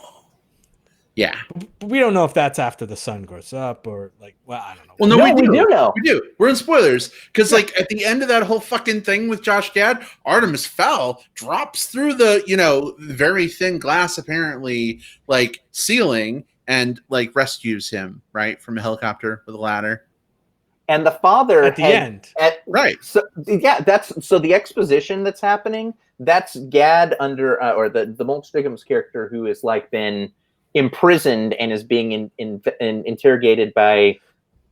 Yeah. But we don't know if that's after the sun goes up or like, well, I don't know. Well, no, we do know. We do. We're in spoilers because, like, at the end of that whole fucking thing with Josh Gad, Artemis Fowl drops through the, very thin glass, apparently, like, ceiling and, like, rescues him, right, from a helicopter with a ladder. And the father at the end. Right. So, so the exposition that's happening, that's Gad under, or the Mulch Diggums character who has, like, been imprisoned and is being interrogated by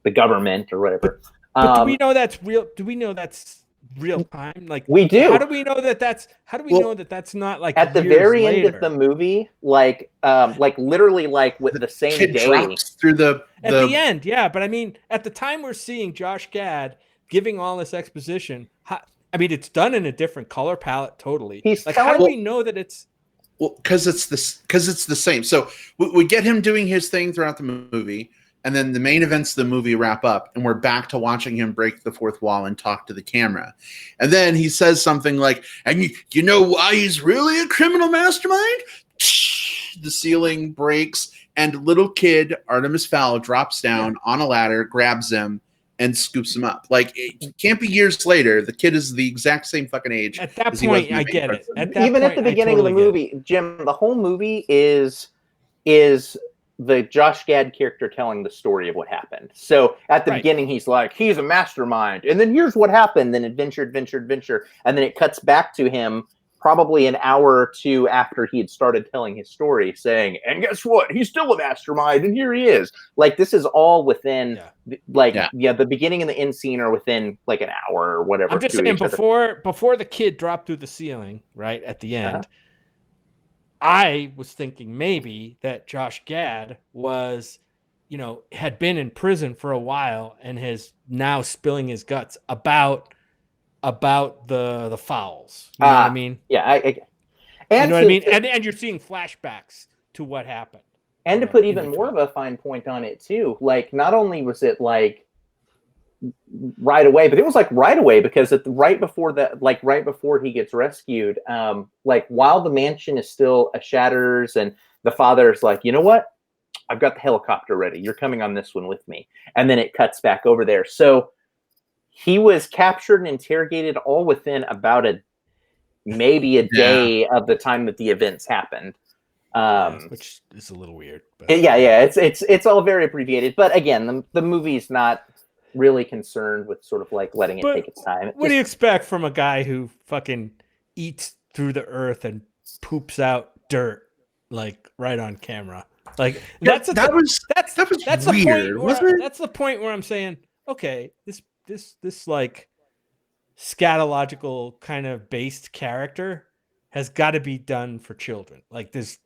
the government or whatever. But do we know that's real? Do we know that's real time? Like, we do. How do we know that that's? How do we know that that's not like at the very end of the movie? Like literally, like with the same kid day drops through the at the end. Yeah, but I mean, at the time we're seeing Josh Gad giving all this exposition. I mean, it's done in a different color palette. Totally. He's like, how do we know that it's? Well, because it's the same. So we get him doing his thing throughout the movie, and then the main events of the movie wrap up, and we're back to watching him break the fourth wall and talk to the camera. And then he says something like, "And you know why he's really a criminal mastermind?" The ceiling breaks, and little kid Artemis Fowl drops down on a ladder, grabs him, and scoops him up. Like, it can't be years later. The kid is the exact same fucking age. At that point, I get it. Even at the beginning of the movie, Jim, the whole movie is the Josh Gad character telling the story of what happened. So at the beginning, he's like, he's a mastermind. And then here's what happened. Then adventure. And then it cuts back to him probably an hour or two after he had started telling his story, saying, and guess what? He's still a mastermind, and here he is. Like, this is all within, the beginning and the end scene are within, like, an hour or whatever. I'm just saying, before the kid dropped through the ceiling, right, at the end, I was thinking maybe that Josh Gad was, had been in prison for a while and is now spilling his guts about the fouls. You know what I mean? Yeah. You know what I mean? And you're seeing flashbacks to what happened. And to put even more of a fine point on it too, like, not only was it like right away, but it was like right away because right before he gets rescued, like while the mansion is still a shatters and the father's like, you know what? I've got the helicopter ready. You're coming on this one with me. And then it cuts back over there. So he was captured and interrogated all within about maybe a day of the time that the events happened. Which is a little weird. But. It's all very abbreviated. But again, the movie's not really concerned with sort of like letting it take its time. What do you expect from a guy who fucking eats through the earth and poops out dirt like right on camera? Like that's weird, that's the point where I'm saying, okay, this like scatological kind of based character has got to be done for children. Like this,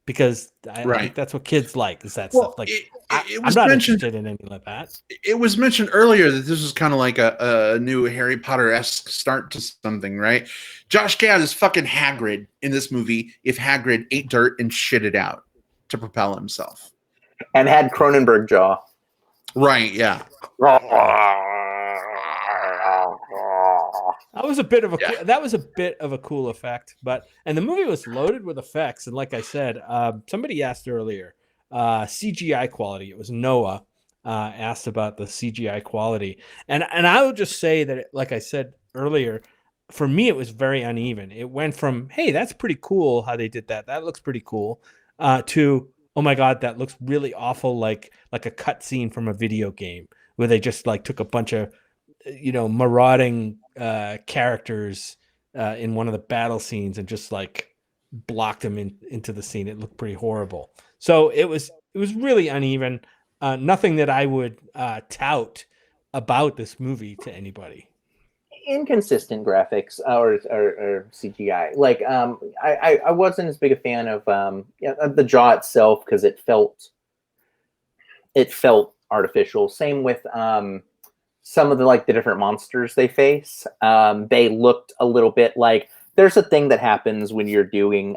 because I think that's what kids like, is that stuff. Like I'm not interested in anything like that. It was mentioned earlier that this was kind of like a new Harry Potter-esque start to something, right? Josh Gad is fucking Hagrid in this movie if Hagrid ate dirt and shit it out to propel himself. And had Cronenberg jaw. Right, yeah. That was a bit of a cool effect, and the movie was loaded with effects. And like I said, somebody asked earlier, CGI quality. It was Noah. asked about the CGI quality, and I will just say that, like I said earlier, for me it was very uneven. It went from, hey, that's pretty cool how they did that. That looks pretty cool, to, oh my god, that looks really awful, like a cutscene from a video game where they just like took a bunch of marauding characters in one of the battle scenes and just like blocked them into the scene. It looked pretty horrible. So it was really uneven. Nothing that I would tout about this movie to anybody. Inconsistent graphics or CGI. Like I wasn't as big a fan of the jaw itself because it felt artificial. Same with some of the different monsters they face. They looked a little bit like, there's a thing that happens when you're doing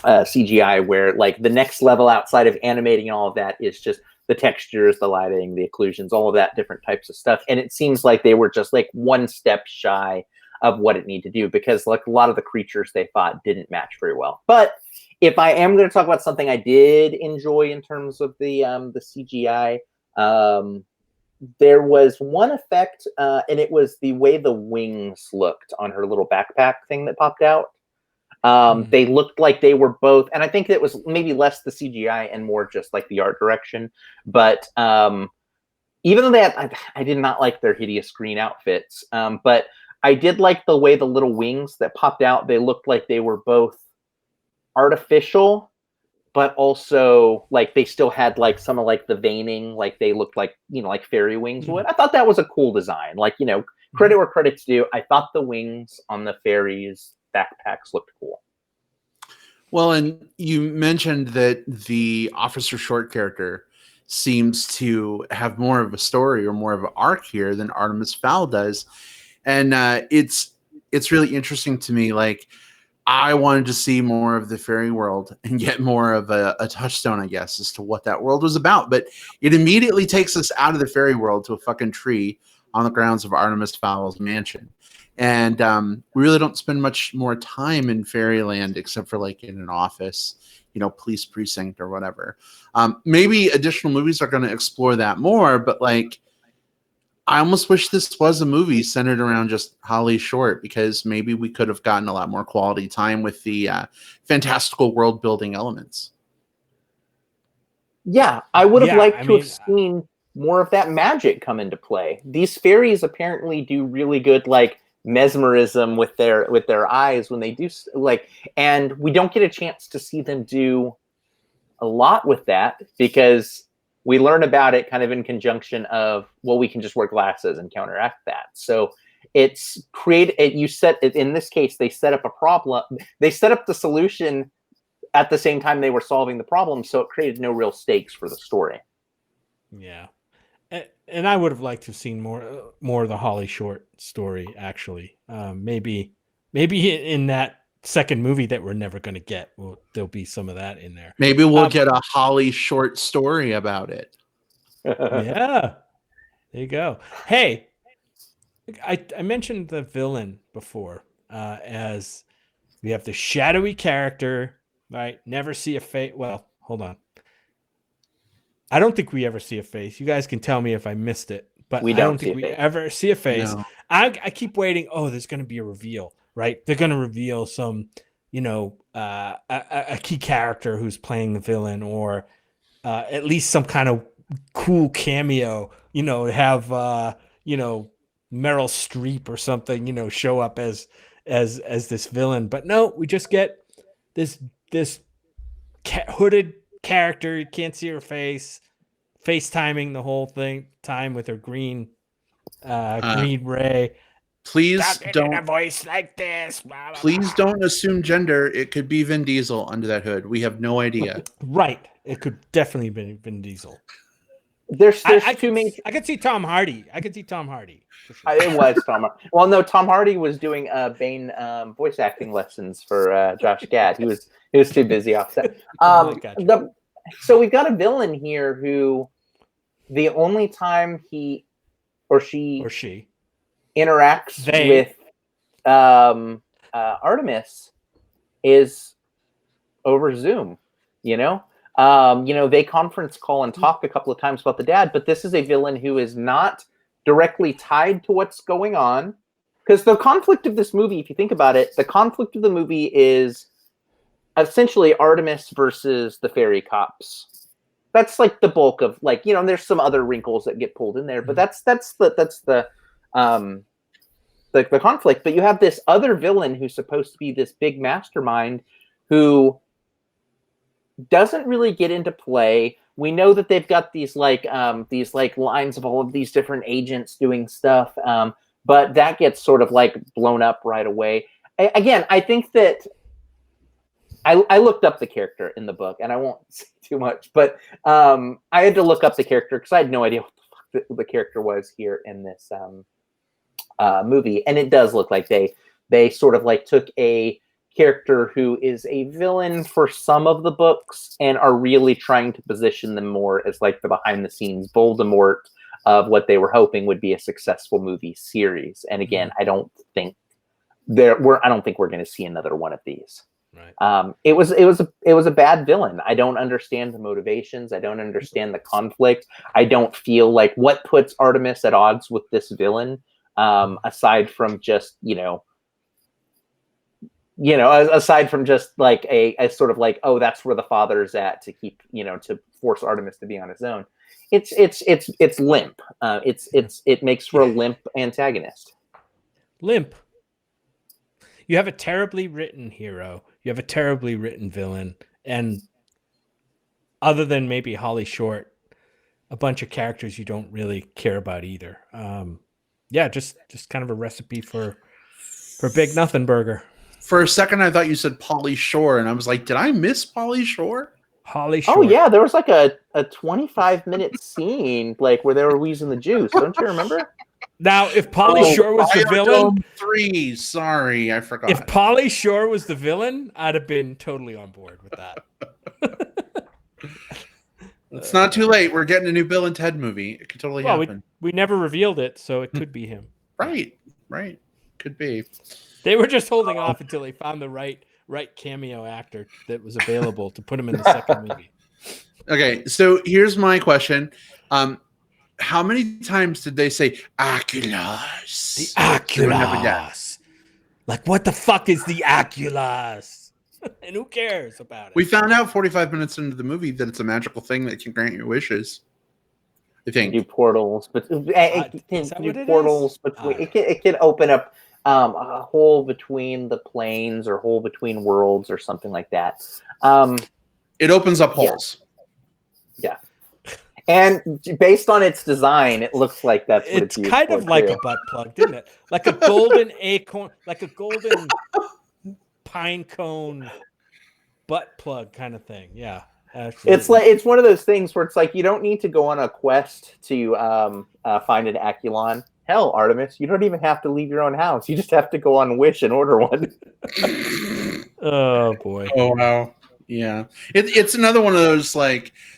CGI where like the next level outside of animating and all of that is just the textures, the lighting, the occlusions, all of that different types of stuff. And it seems like they were just like one step shy of what it needed to do, because like a lot of the creatures they fought didn't match very well. But if I am going to talk about something I did enjoy in terms of the CGI, there was one effect, and it was the way the wings looked on her little backpack thing that popped out. They looked like they were both, and I think it was maybe less the CGI and more just like the art direction. But even though I did not like their hideous green outfits, but I did like the way the little wings that popped out, they looked like they were both artificial, but also like they still had like some of like the veining, like they looked like, like fairy wings would. I thought that was a cool design. Like, credit where credit's due. I thought the wings on the fairies backpacks looked cool. Well, and you mentioned that the Officer Short character seems to have more of a story or more of an arc here than Artemis Fowl does. And it's really interesting to me. Like, I wanted to see more of the fairy world and get more of a touchstone, I guess, as to what that world was about. But it immediately takes us out of the fairy world to a fucking tree on the grounds of Artemis Fowl's mansion. And we really don't spend much more time in fairyland except for like in an office, police precinct or whatever. Maybe additional movies are going to explore that more, but like, I almost wish this was a movie centered around just Holly Short, because maybe we could have gotten a lot more quality time with the fantastical world building elements. Yeah, I would have liked to have seen more of that magic come into play. These fairies apparently do really good like mesmerism with their eyes when they do like, and we don't get a chance to see them do a lot with that, because we learn about it kind of in conjunction of, well, we can just wear glasses and counteract that. So it's in this case, they set up a problem. They set up the solution at the same time they were solving the problem. So it created no real stakes for the story. Yeah. And I would have liked to have seen more of the Holly Short story, actually. Maybe in that second movie that we're never going to get, there'll be some of that in there. Maybe we'll get a Holly Short story about it. Yeah, there you go. Hey, I mentioned the villain before, as we have the shadowy character, right? Never see a face. Well, hold on. I don't think we ever see a face. You guys can tell me if I missed it, but I don't think we ever see a face. No. I keep waiting. Oh, there's going to be a reveal, right? They're going to reveal some, a key character who's playing the villain, or at least some kind of cool cameo, have, Meryl Streep or something, show up as this villain. But no, we just get this hooded character. You can't see her face, FaceTiming the whole time with her green ray. Please don't a voice like this. Blah, blah, please don't assume gender. It could be Vin Diesel under that hood. We have no idea. Right. It could definitely be Vin Diesel. There's two main. I could see Tom Hardy. For sure. It was Tom Hardy. Well, no, Tom Hardy was doing Bane voice acting lessons for Josh Gad. He was too busy offset. So we've got a villain here who the only time he or she interacts with Artemis is over Zoom. They conference call and talk a couple of times about the dad, but this is a villain who is not directly tied to what's going on. Because the conflict of this movie, if you think about it, the conflict of the movie is essentially Artemis versus the fairy cops. That's like the bulk of and there's some other wrinkles that get pulled in there, but that's the conflict. But you have this other villain who's supposed to be this big mastermind who doesn't really get into play. We know that they've got these lines of all of these different agents doing stuff, but that gets sort of blown up right away. Again, I think that I looked up the character in the book, and I won't say too much, but I had to look up the character because I had no idea what the fuck the character was here in this movie, and it does look like they sort of took a character who is a villain for some of the books and are really trying to position them more as the behind the scenes Voldemort of what they were hoping would be a successful movie series. And again, I don't think we're going to see another one of these. Right. It was a bad villain. I don't understand the motivations. I don't understand the conflict. I don't feel like what puts Artemis at odds with this villain, aside from just aside from just a sort of oh, that's where the father's at to keep to force Artemis to be on his own. It's limp. It makes for a limp antagonist. Limp. You have a terribly written hero. You have a terribly written villain, and other than maybe Holly Short, a bunch of characters you don't really care about either. Just kind of a recipe for Big Nothing Burger. For a second, I thought you said Pauly Shore, and I was like, did I miss Pauly Shore? Holly Short. Oh yeah, there was a 25-minute scene where they were wheezing the juice. Don't you remember? Now, if Pauly Shore was the villain, 3. Sorry, I forgot. If Pauly Shore was the villain, I'd have been totally on board with that. It's not too late. We're getting a new Bill and Ted movie. It could totally happen. We never revealed it, so it could be him. Right. Could be. They were just holding off until they found the right cameo actor that was available to put him in the second movie. Okay, so here's my question. How many times did they say Oculus? The Oculus. What the fuck is the Oculus? And who cares about it? We found out 45 minutes into the movie that it's a magical thing that can grant your wishes. I think. Do portals, but it can do portals, but it can open up a hole between the planes or hole between worlds or something like that. It opens up holes. Yeah. And based on its design, it looks like that's what it's kind of like a butt plug, didn't it? Like a golden acorn, like a golden pine cone butt plug kind of thing. Yeah. Absolutely. It's one of those things where it's you don't need to go on a quest to find an Aculon. Hell, Artemis, you don't even have to leave your own house. You just have to go on Wish and order one. Oh boy. Oh wow. Yeah. It's another one of those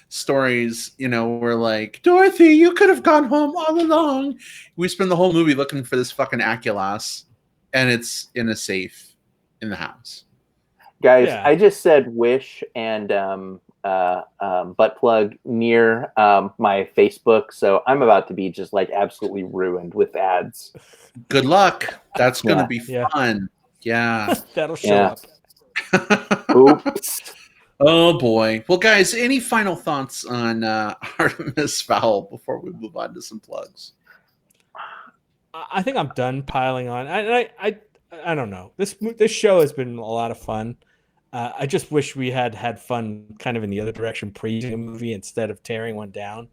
stories, where Dorothy, you could have gone home all along. We spend the whole movie looking for this fucking Aculus, and it's in a safe in the house. Guys, yeah. I just said Wish and butt plug near my Facebook, so I'm about to be just absolutely ruined with ads. Good luck. That's gonna be fun. Yeah. That'll show up. Oops. Oh boy. Well, guys, any final thoughts on Artemis Fowl before we move on to some plugs? I think I'm done piling on. I don't know. This show has been a lot of fun. I just wish we had fun kind of in the other direction, praising a movie instead of tearing one down.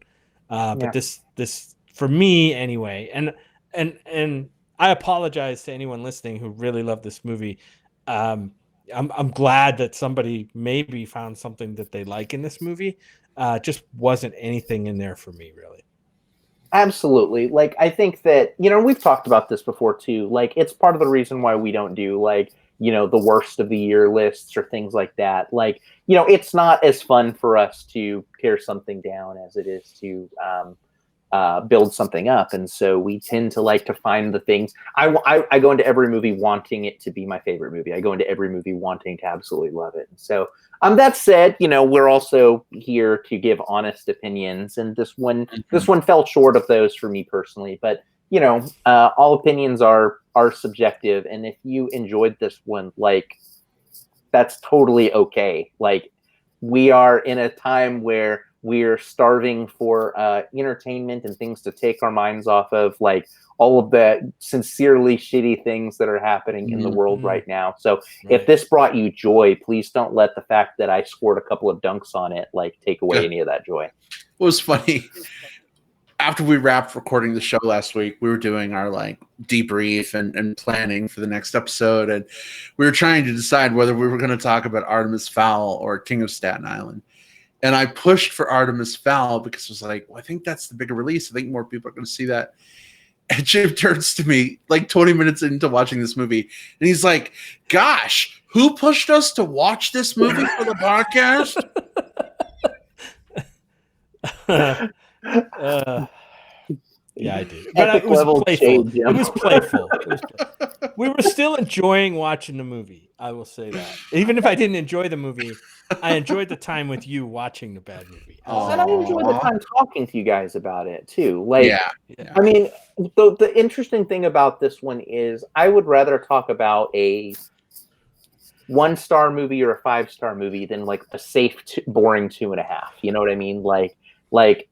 But this for me anyway, and I apologize to anyone listening who really loved this movie. I'm glad that somebody maybe found something that they like in this movie. Just wasn't anything in there for me, really. Absolutely. I think that, we've talked about this before too. It's part of the reason why we don't do the worst of the year lists or things like that. It's not as fun for us to tear something down as it is to build something up. And so we tend to find the things. I go into every movie wanting it to be my favorite movie. I go into every movie wanting to absolutely love it. And so That said, we're also here to give honest opinions, and this one fell short of those for me personally. But all opinions are subjective, and if you enjoyed this one, like, that's totally okay. Like, we are in a time where we're starving for entertainment and things to take our minds off of, like, all of the sincerely shitty things that are happening in the world right now. So if this brought you joy, please don't let the fact that I scored a couple of dunks on it, like, take away any of that joy. It was funny. After we wrapped recording the show last week, we were doing our like debrief and planning for the next episode. And we were trying to decide whether we were going to talk about Artemis Fowl or King of Staten Island. And I pushed for Artemis Fowl because I was like, well, I think that's the bigger release. I think more people are going to see that. And Jim turns to me like 20 minutes into watching this movie, and he's like, gosh, who pushed us to watch this movie for the podcast? Yeah, I did. But it was playful. It was playful. We were still enjoying watching the movie. I will say that. Even if I didn't enjoy the movie, I enjoyed the time with you watching the bad movie. And I enjoyed the time talking to you guys about it too. Like, yeah. I mean, the interesting thing about this one is I would rather talk about a 1-star movie or a 5-star movie than like a safe, boring 2.5. You know what I mean? Like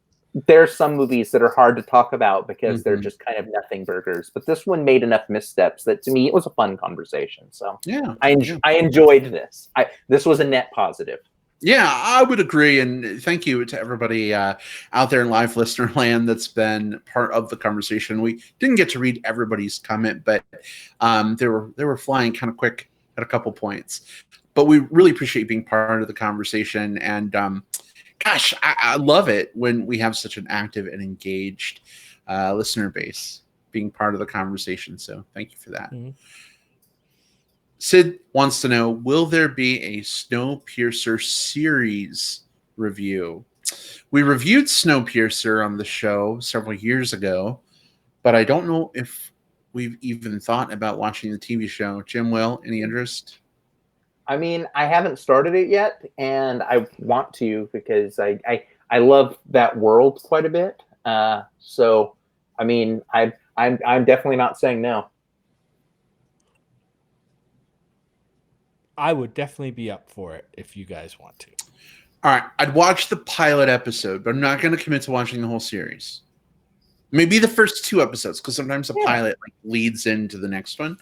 there's some movies that are hard to talk about because they're just kind of nothing burgers. But this one made enough missteps that to me it was a fun conversation. So yeah, I enjoyed this. This was a net positive. Yeah, I would agree, and thank you to everybody out there in live listener land that's been part of the conversation. We didn't get to read everybody's comment, but they were flying kind of quick at a couple points. But we really appreciate being part of the conversation, and gosh, I love it when we have such an active and engaged listener base being part of the conversation. So thank you for that. Mm-hmm. Sid wants to know, will there be a Snowpiercer series review? We reviewed Snowpiercer on the show several years ago, but I don't know if we've even thought about watching the TV show. Jim, Will, any interest? I mean, I haven't started it yet, and I want to because I love that world quite a bit. So, I mean, I'm definitely not saying no. I would definitely be up for it if you guys want to. All right. I'd watch the pilot episode, but I'm not going to commit to watching the whole series. Maybe the first 2 episodes, because sometimes the pilot leads into the next one.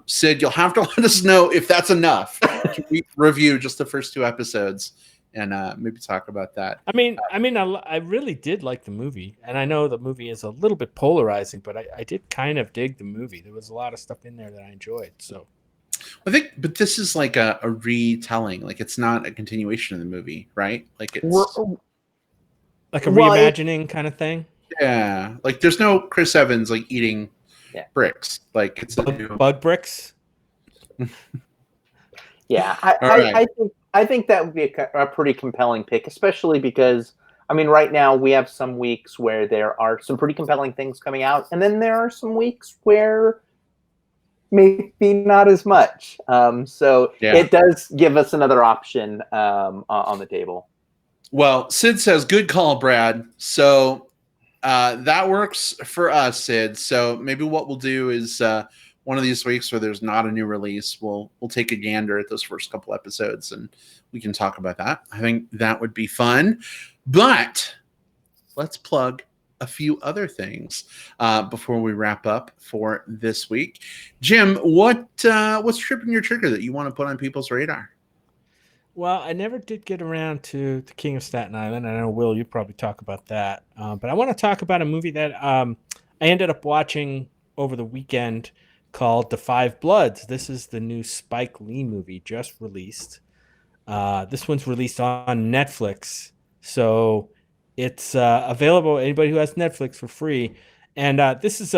Sid, you'll have to let us know if that's enough to review just the first 2 episodes and maybe talk about that. I mean, I really did like the movie, and I know the movie is a little bit polarizing, but I did kind of dig the movie. There was a lot of stuff in there that I enjoyed, so. I think, but this is like a retelling. Like, it's not a continuation of the movie, right? Like, it's like a reimagining kind of thing. Yeah, like there's no Chris Evans like eating bricks. Like it's bug bricks. Yeah, I think that would be a pretty compelling pick, especially because I mean, right now we have some weeks where there are some pretty compelling things coming out, and then there are some weeks where maybe not as much. So it does give us another option on the table. Well, Sid says, good call, Brad. So that works for us, Sid. So maybe what we'll do is one of these weeks where there's not a new release, we'll take a gander at those first couple episodes and we can talk about that. I think that would be fun. But let's plug a few other things before we wrap up for this week. Jim, what's tripping your trigger that you want to put on people's radar? Well, I never did get around to The King of Staten Island. I know, Will, you probably talk about that. But I want to talk about a movie that I ended up watching over the weekend called The Five Bloods. This is the new Spike Lee movie just released. This one's released on Netflix. So it's available to anybody who has Netflix for free. And this is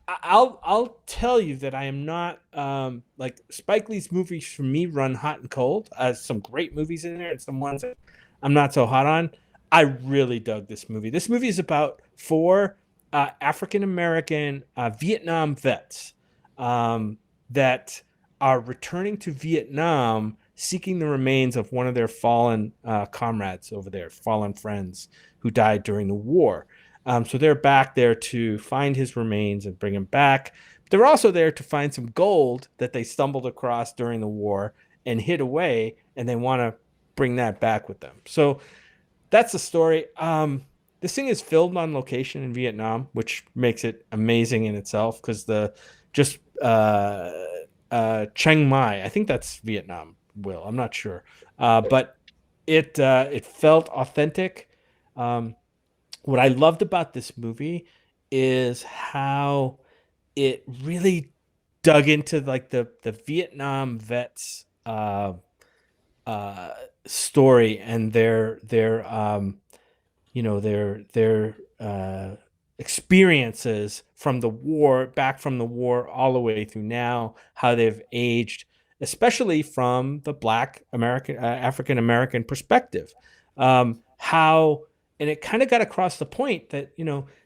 I'll tell you that I am not like Spike Lee's movies for me run hot and cold. Some great movies in there and some ones that I'm not so hot on. I really dug this movie. This movie is about 4 African-American Vietnam vets that are returning to Vietnam seeking the remains of one of their fallen comrades over there, fallen friends who died during the war. So they're back there to find his remains and bring him back. They're also there to find some gold that they stumbled across during the war and hid away, and they want to bring that back with them. So that's the story. This thing is filmed on location in Vietnam, which makes it amazing in itself because Chiang Mai, I think that's Vietnam. I'm not sure, but it felt authentic. What I loved about this movie is how it really dug into like the Vietnam vets story and their experiences from the war, back from the war all the way through now, how they've aged, especially from the Black American African American perspective. And it kind of got across the point that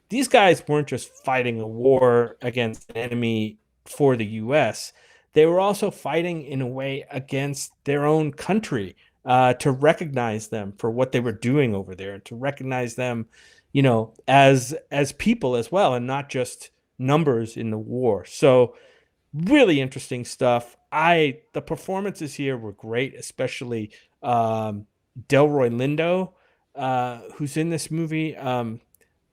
these guys weren't just fighting a war against an enemy for the U.S. They were also fighting in a way against their own country, to recognize them for what they were doing over there, and to recognize them, as people as well, and not just numbers in the war. So really interesting stuff. The performances here were great, especially Delroy Lindo, who's in this movie.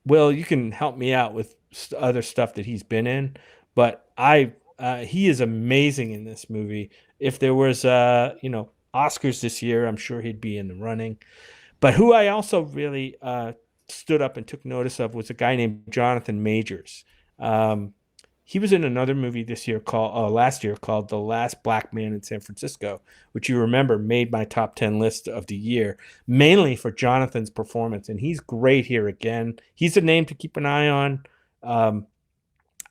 Will, you can help me out with other stuff that he's been in, but he is amazing in this movie. If there was Oscars this year, I'm sure he'd be in the running. But who I also really stood up and took notice of was a guy named Jonathan Majors. He was in another movie last year called The Last Black Man in San Francisco, which you remember made my top 10 list of the year, mainly for Jonathan's performance. And he's great here again. He's a name to keep an eye on.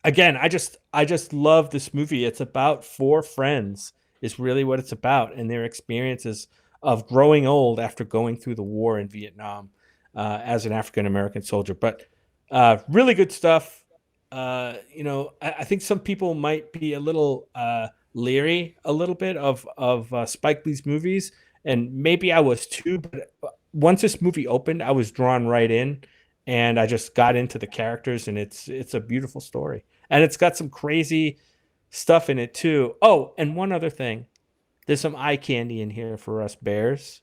Again, I just love this movie. It's about four friends is really what it's about, and their experiences of growing old after going through the war in Vietnam as an African-American soldier. But really good stuff. I think some people might be a little leery a little bit of Spike Lee's movies, and maybe I was too, but once this movie opened, I was drawn right in, and I just got into the characters, and it's a beautiful story. And it's got some crazy stuff in it too. Oh, and one other thing. There's some eye candy in here for us bears,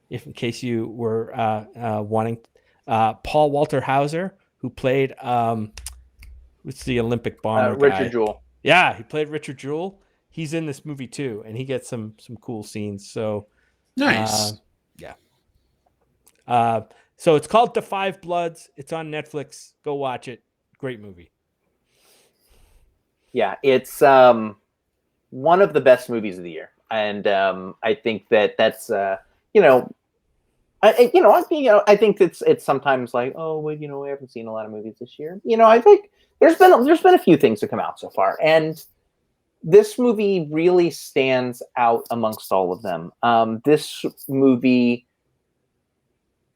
if in case you were wanting. Paul Walter Hauser, who played what's the Olympic bomber guy? Richard Jewell. Yeah, he played Richard Jewell. He's in this movie too, and he gets some cool scenes. So nice. Yeah. So it's called The Five Bloods. It's on Netflix. Go watch it. Great movie. Yeah, it's one of the best movies of the year, and I think that's I think it's sometimes like, oh, well, we haven't seen a lot of movies this year. I think there's been a few things to come out so far, and this movie really stands out amongst all of them. This movie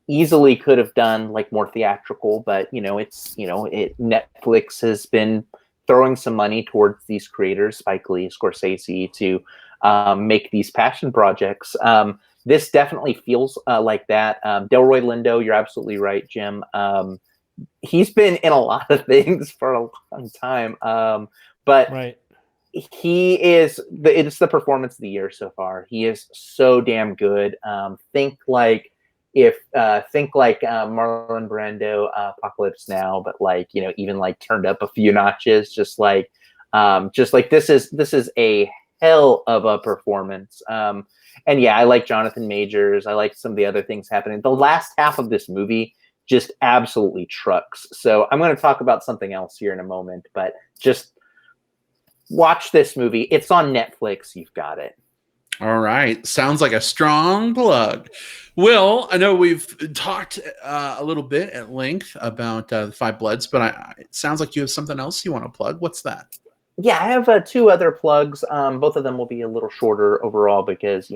easily could have done like more theatrical, but Netflix has been throwing some money towards these creators, Spike Lee, Scorsese, to make these passion projects. This definitely feels like that. Delroy Lindo, you're absolutely right, Jim. He's been in a lot of things for a long time, but right. It's the performance of the year so far. He is so damn good. Think like Marlon Brando, Apocalypse Now, but even turned up a few notches. Just like this is a hell of a performance. And yeah, I like Jonathan Majors. I like some of the other things happening. The last half of this movie just absolutely trucks. So I'm going to talk about something else here in a moment, but just watch this movie. It's on Netflix. You've got it. All right. Sounds like a strong plug. Will, I know we've talked a little bit at length about The Five Bloods, but it sounds like you have something else you want to plug. What's that? Yeah, I have two other plugs. Both of them will be a little shorter overall because,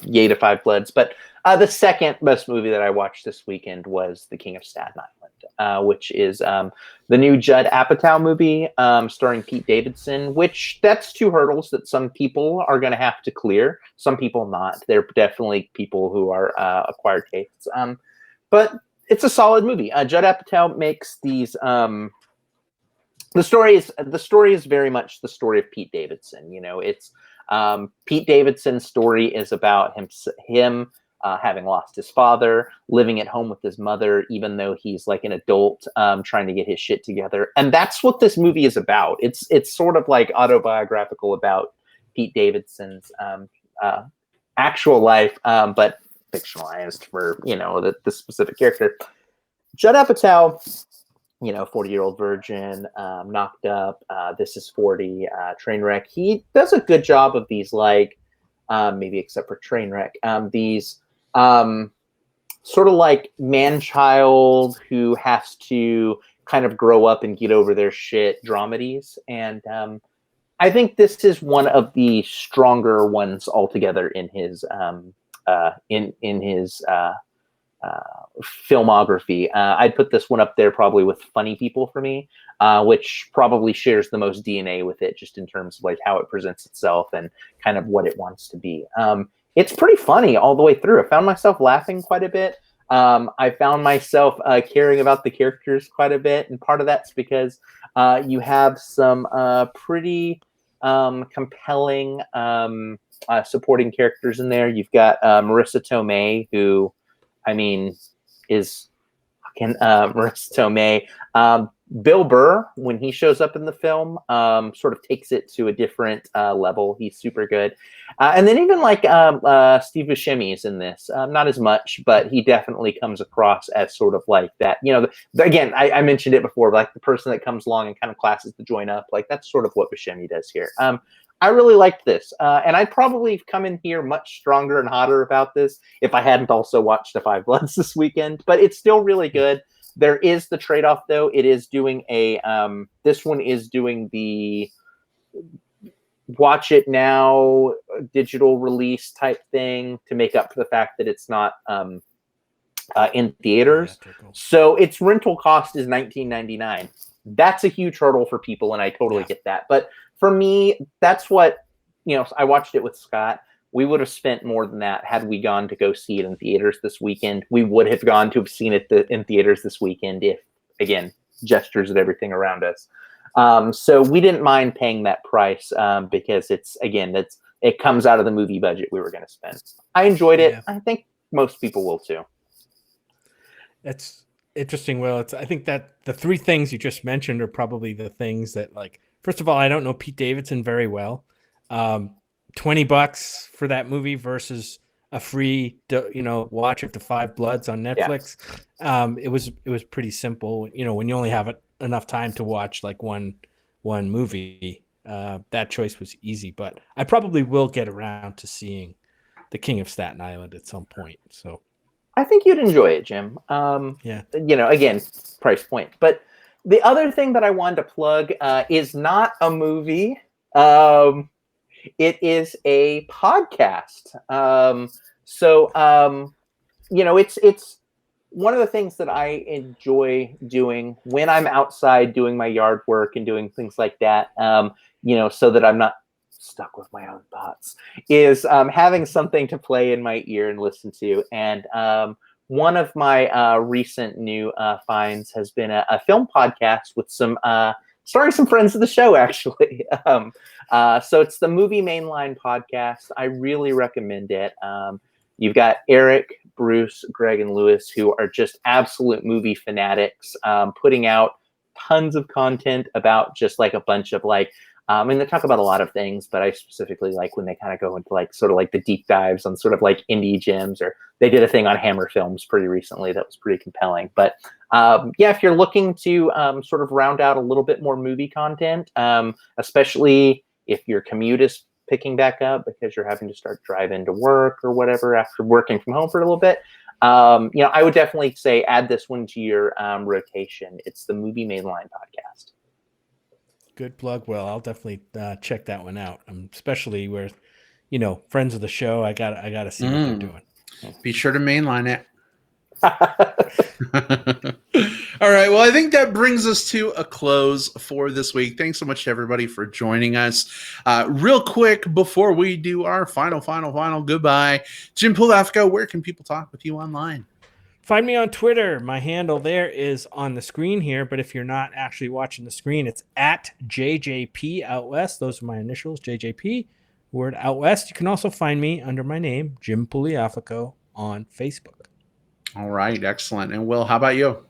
yay to Five Bloods. But the second best movie that I watched this weekend was The King of Staten Island. which is the new Judd Apatow movie starring Pete Davidson, which that's two hurdles that some people are going to have to clear. Some people not. They're definitely people who are acquired tastes. But it's a solid movie. Judd Apatow makes these. The story is very much the story of Pete Davidson. You know, it's Pete Davidson's story is about him having lost his father, living at home with his mother, even though he's like an adult, trying to get his shit together. And that's what this movie is about. It's sort of like autobiographical about Pete Davidson's actual life, but fictionalized for, you know, the specific character. Judd Apatow, you know, 40-year-old virgin, Knocked Up, This Is 40, Trainwreck. He does a good job of these, like, maybe except for Trainwreck, these sort of like man-child who has to kind of grow up and get over their shit dramedies. And I think this is one of the stronger ones altogether in his filmography. I'd put this one up there probably with Funny People for me, which probably shares the most DNA with it, just in terms of like how it presents itself and kind of what it wants to be. It's pretty funny all the way through. I found myself laughing quite a bit. I found myself caring about the characters quite a bit, and part of that's because you have some pretty compelling supporting characters in there. You've got Marissa Tomei, who, I mean, is fucking Marissa Tomei. Bill Burr, when he shows up in the film, sort of takes it to a different level. He's super good. And then even like Steve Buscemi is in this. Not as much, but he definitely comes across as sort of like that. You know, again, I mentioned it before, like the person that comes along and kind of classes the joint up. Like that's sort of what Buscemi does here. I really liked this, and I'd probably come in here much stronger and hotter about this if I hadn't also watched The Five Bloods this weekend, but it's still really good. There is the trade-off, though. It is doing a, this one is doing the watch it now digital release type thing to make up for the fact that it's not in theaters. So its rental cost is $19.99. That's a huge hurdle for people, and I totally get that. But for me, that's what, you know, I watched it with Scott. We would have spent more than that had we gone to go see it in theaters this weekend. We would have gone to have seen it in theaters this weekend if, again, gestures and everything around us. So we didn't mind paying that price because it's, again, it comes out of the movie budget we were going to spend. I enjoyed it. Yeah. I think most people will too. That's interesting, Will. I think that the three things you just mentioned are probably the things that, like, first of all, I don't know Pete Davidson very well. $20 for that movie versus a free, watch of The Five Bloods on Netflix. Yeah. It was pretty simple. You know, when you only have enough time to watch like one movie, that choice was easy. But I probably will get around to seeing The King of Staten Island at some point. So I think you'd enjoy it, Jim. Yeah. You know, again, price point. But the other thing that I wanted to plug is not a movie. It is a podcast. You know, it's one of the things that I enjoy doing when I'm outside doing my yard work and doing things like that, you know, so that I'm not stuck with my own thoughts, is having something to play in my ear and listen to. And one of my recent new finds has been a film podcast with starring some friends of the show, actually. So it's the Movie Mainline podcast. I really recommend it. You've got Eric, Bruce, Greg, and Lewis, who are just absolute movie fanatics, putting out tons of content about just like a bunch of like, and they talk about a lot of things, but I specifically like when they kind of go into like sort of like the deep dives on sort of like indie gems, or they did a thing on Hammer Films pretty recently that was pretty compelling. But yeah, if you're looking to sort of round out a little bit more movie content, especially if your commute is picking back up because you're having to start driving to work or whatever after working from home for a little bit, you know, I would definitely say add this one to your rotation. It's the Movie Mainline podcast. Good plug. Well, I'll definitely check that one out. Especially where, you know, friends of the show. I gotta see what they're doing. Be sure to mainline it. All right. Well, I think that brings us to a close for this week. Thanks so much to everybody for joining us. Real quick, before we do our final goodbye, Jim Pulafco, where can people talk with you online? Find me on Twitter. My handle there is on the screen here, but if you're not actually watching the screen, it's at JJP Out West. Those are my initials, JJP, word Out West. You can also find me under my name, Jim Pugliafico, on Facebook. All right. Excellent. And Will, how about you?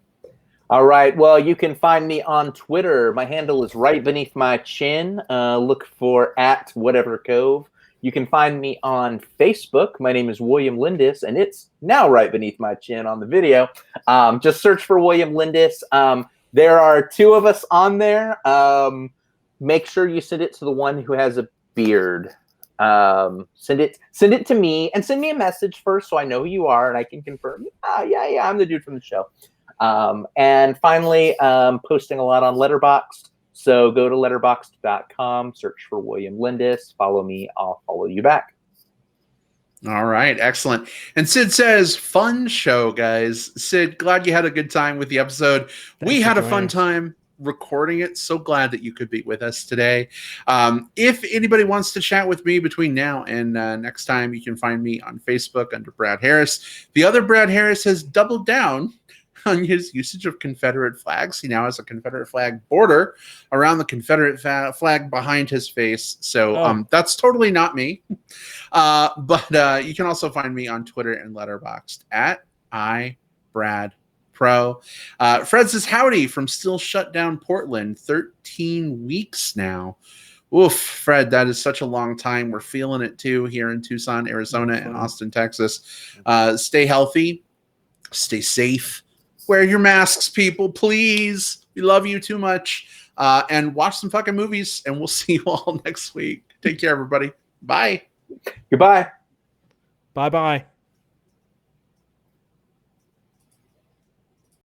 All right. Well, you can find me on Twitter. My handle is right beneath my chin. Look for @whatevercove. You can find me on Facebook. My name is William Lindis, and it's now right beneath my chin on the video. Just search for William Lindis. There are 2 of us on there. Make sure you send it to the one who has a beard. Send it to me, and send me a message first so I know who you are and I can confirm. Yeah, I'm the dude from the show. And finally, posting a lot on Letterboxd. So go to letterboxd.com, search for William Lindis, follow me, I'll follow you back. All right, excellent. And Sid says, fun show, guys. Sid, glad you had a good time with the episode. We had a fun time recording it. So glad that you could be with us today. If anybody wants to chat with me between now and next time, you can find me on Facebook under Brad Harris. The other Brad Harris has doubled down on his usage of Confederate flags. He now has a Confederate flag border around the Confederate flag behind his face. So that's totally not me. But you can also find me on Twitter and Letterboxd at iBradPro. Fred says, howdy from still shut down Portland, 13 weeks now. Oof, Fred, that is such a long time. We're feeling it too here in Tucson, Arizona, and Austin, Texas. Stay healthy, stay safe. Wear your masks, people, please. We love you too much. And watch some fucking movies, and we'll see you all next week. Take care, everybody. Bye. Goodbye. Bye-bye.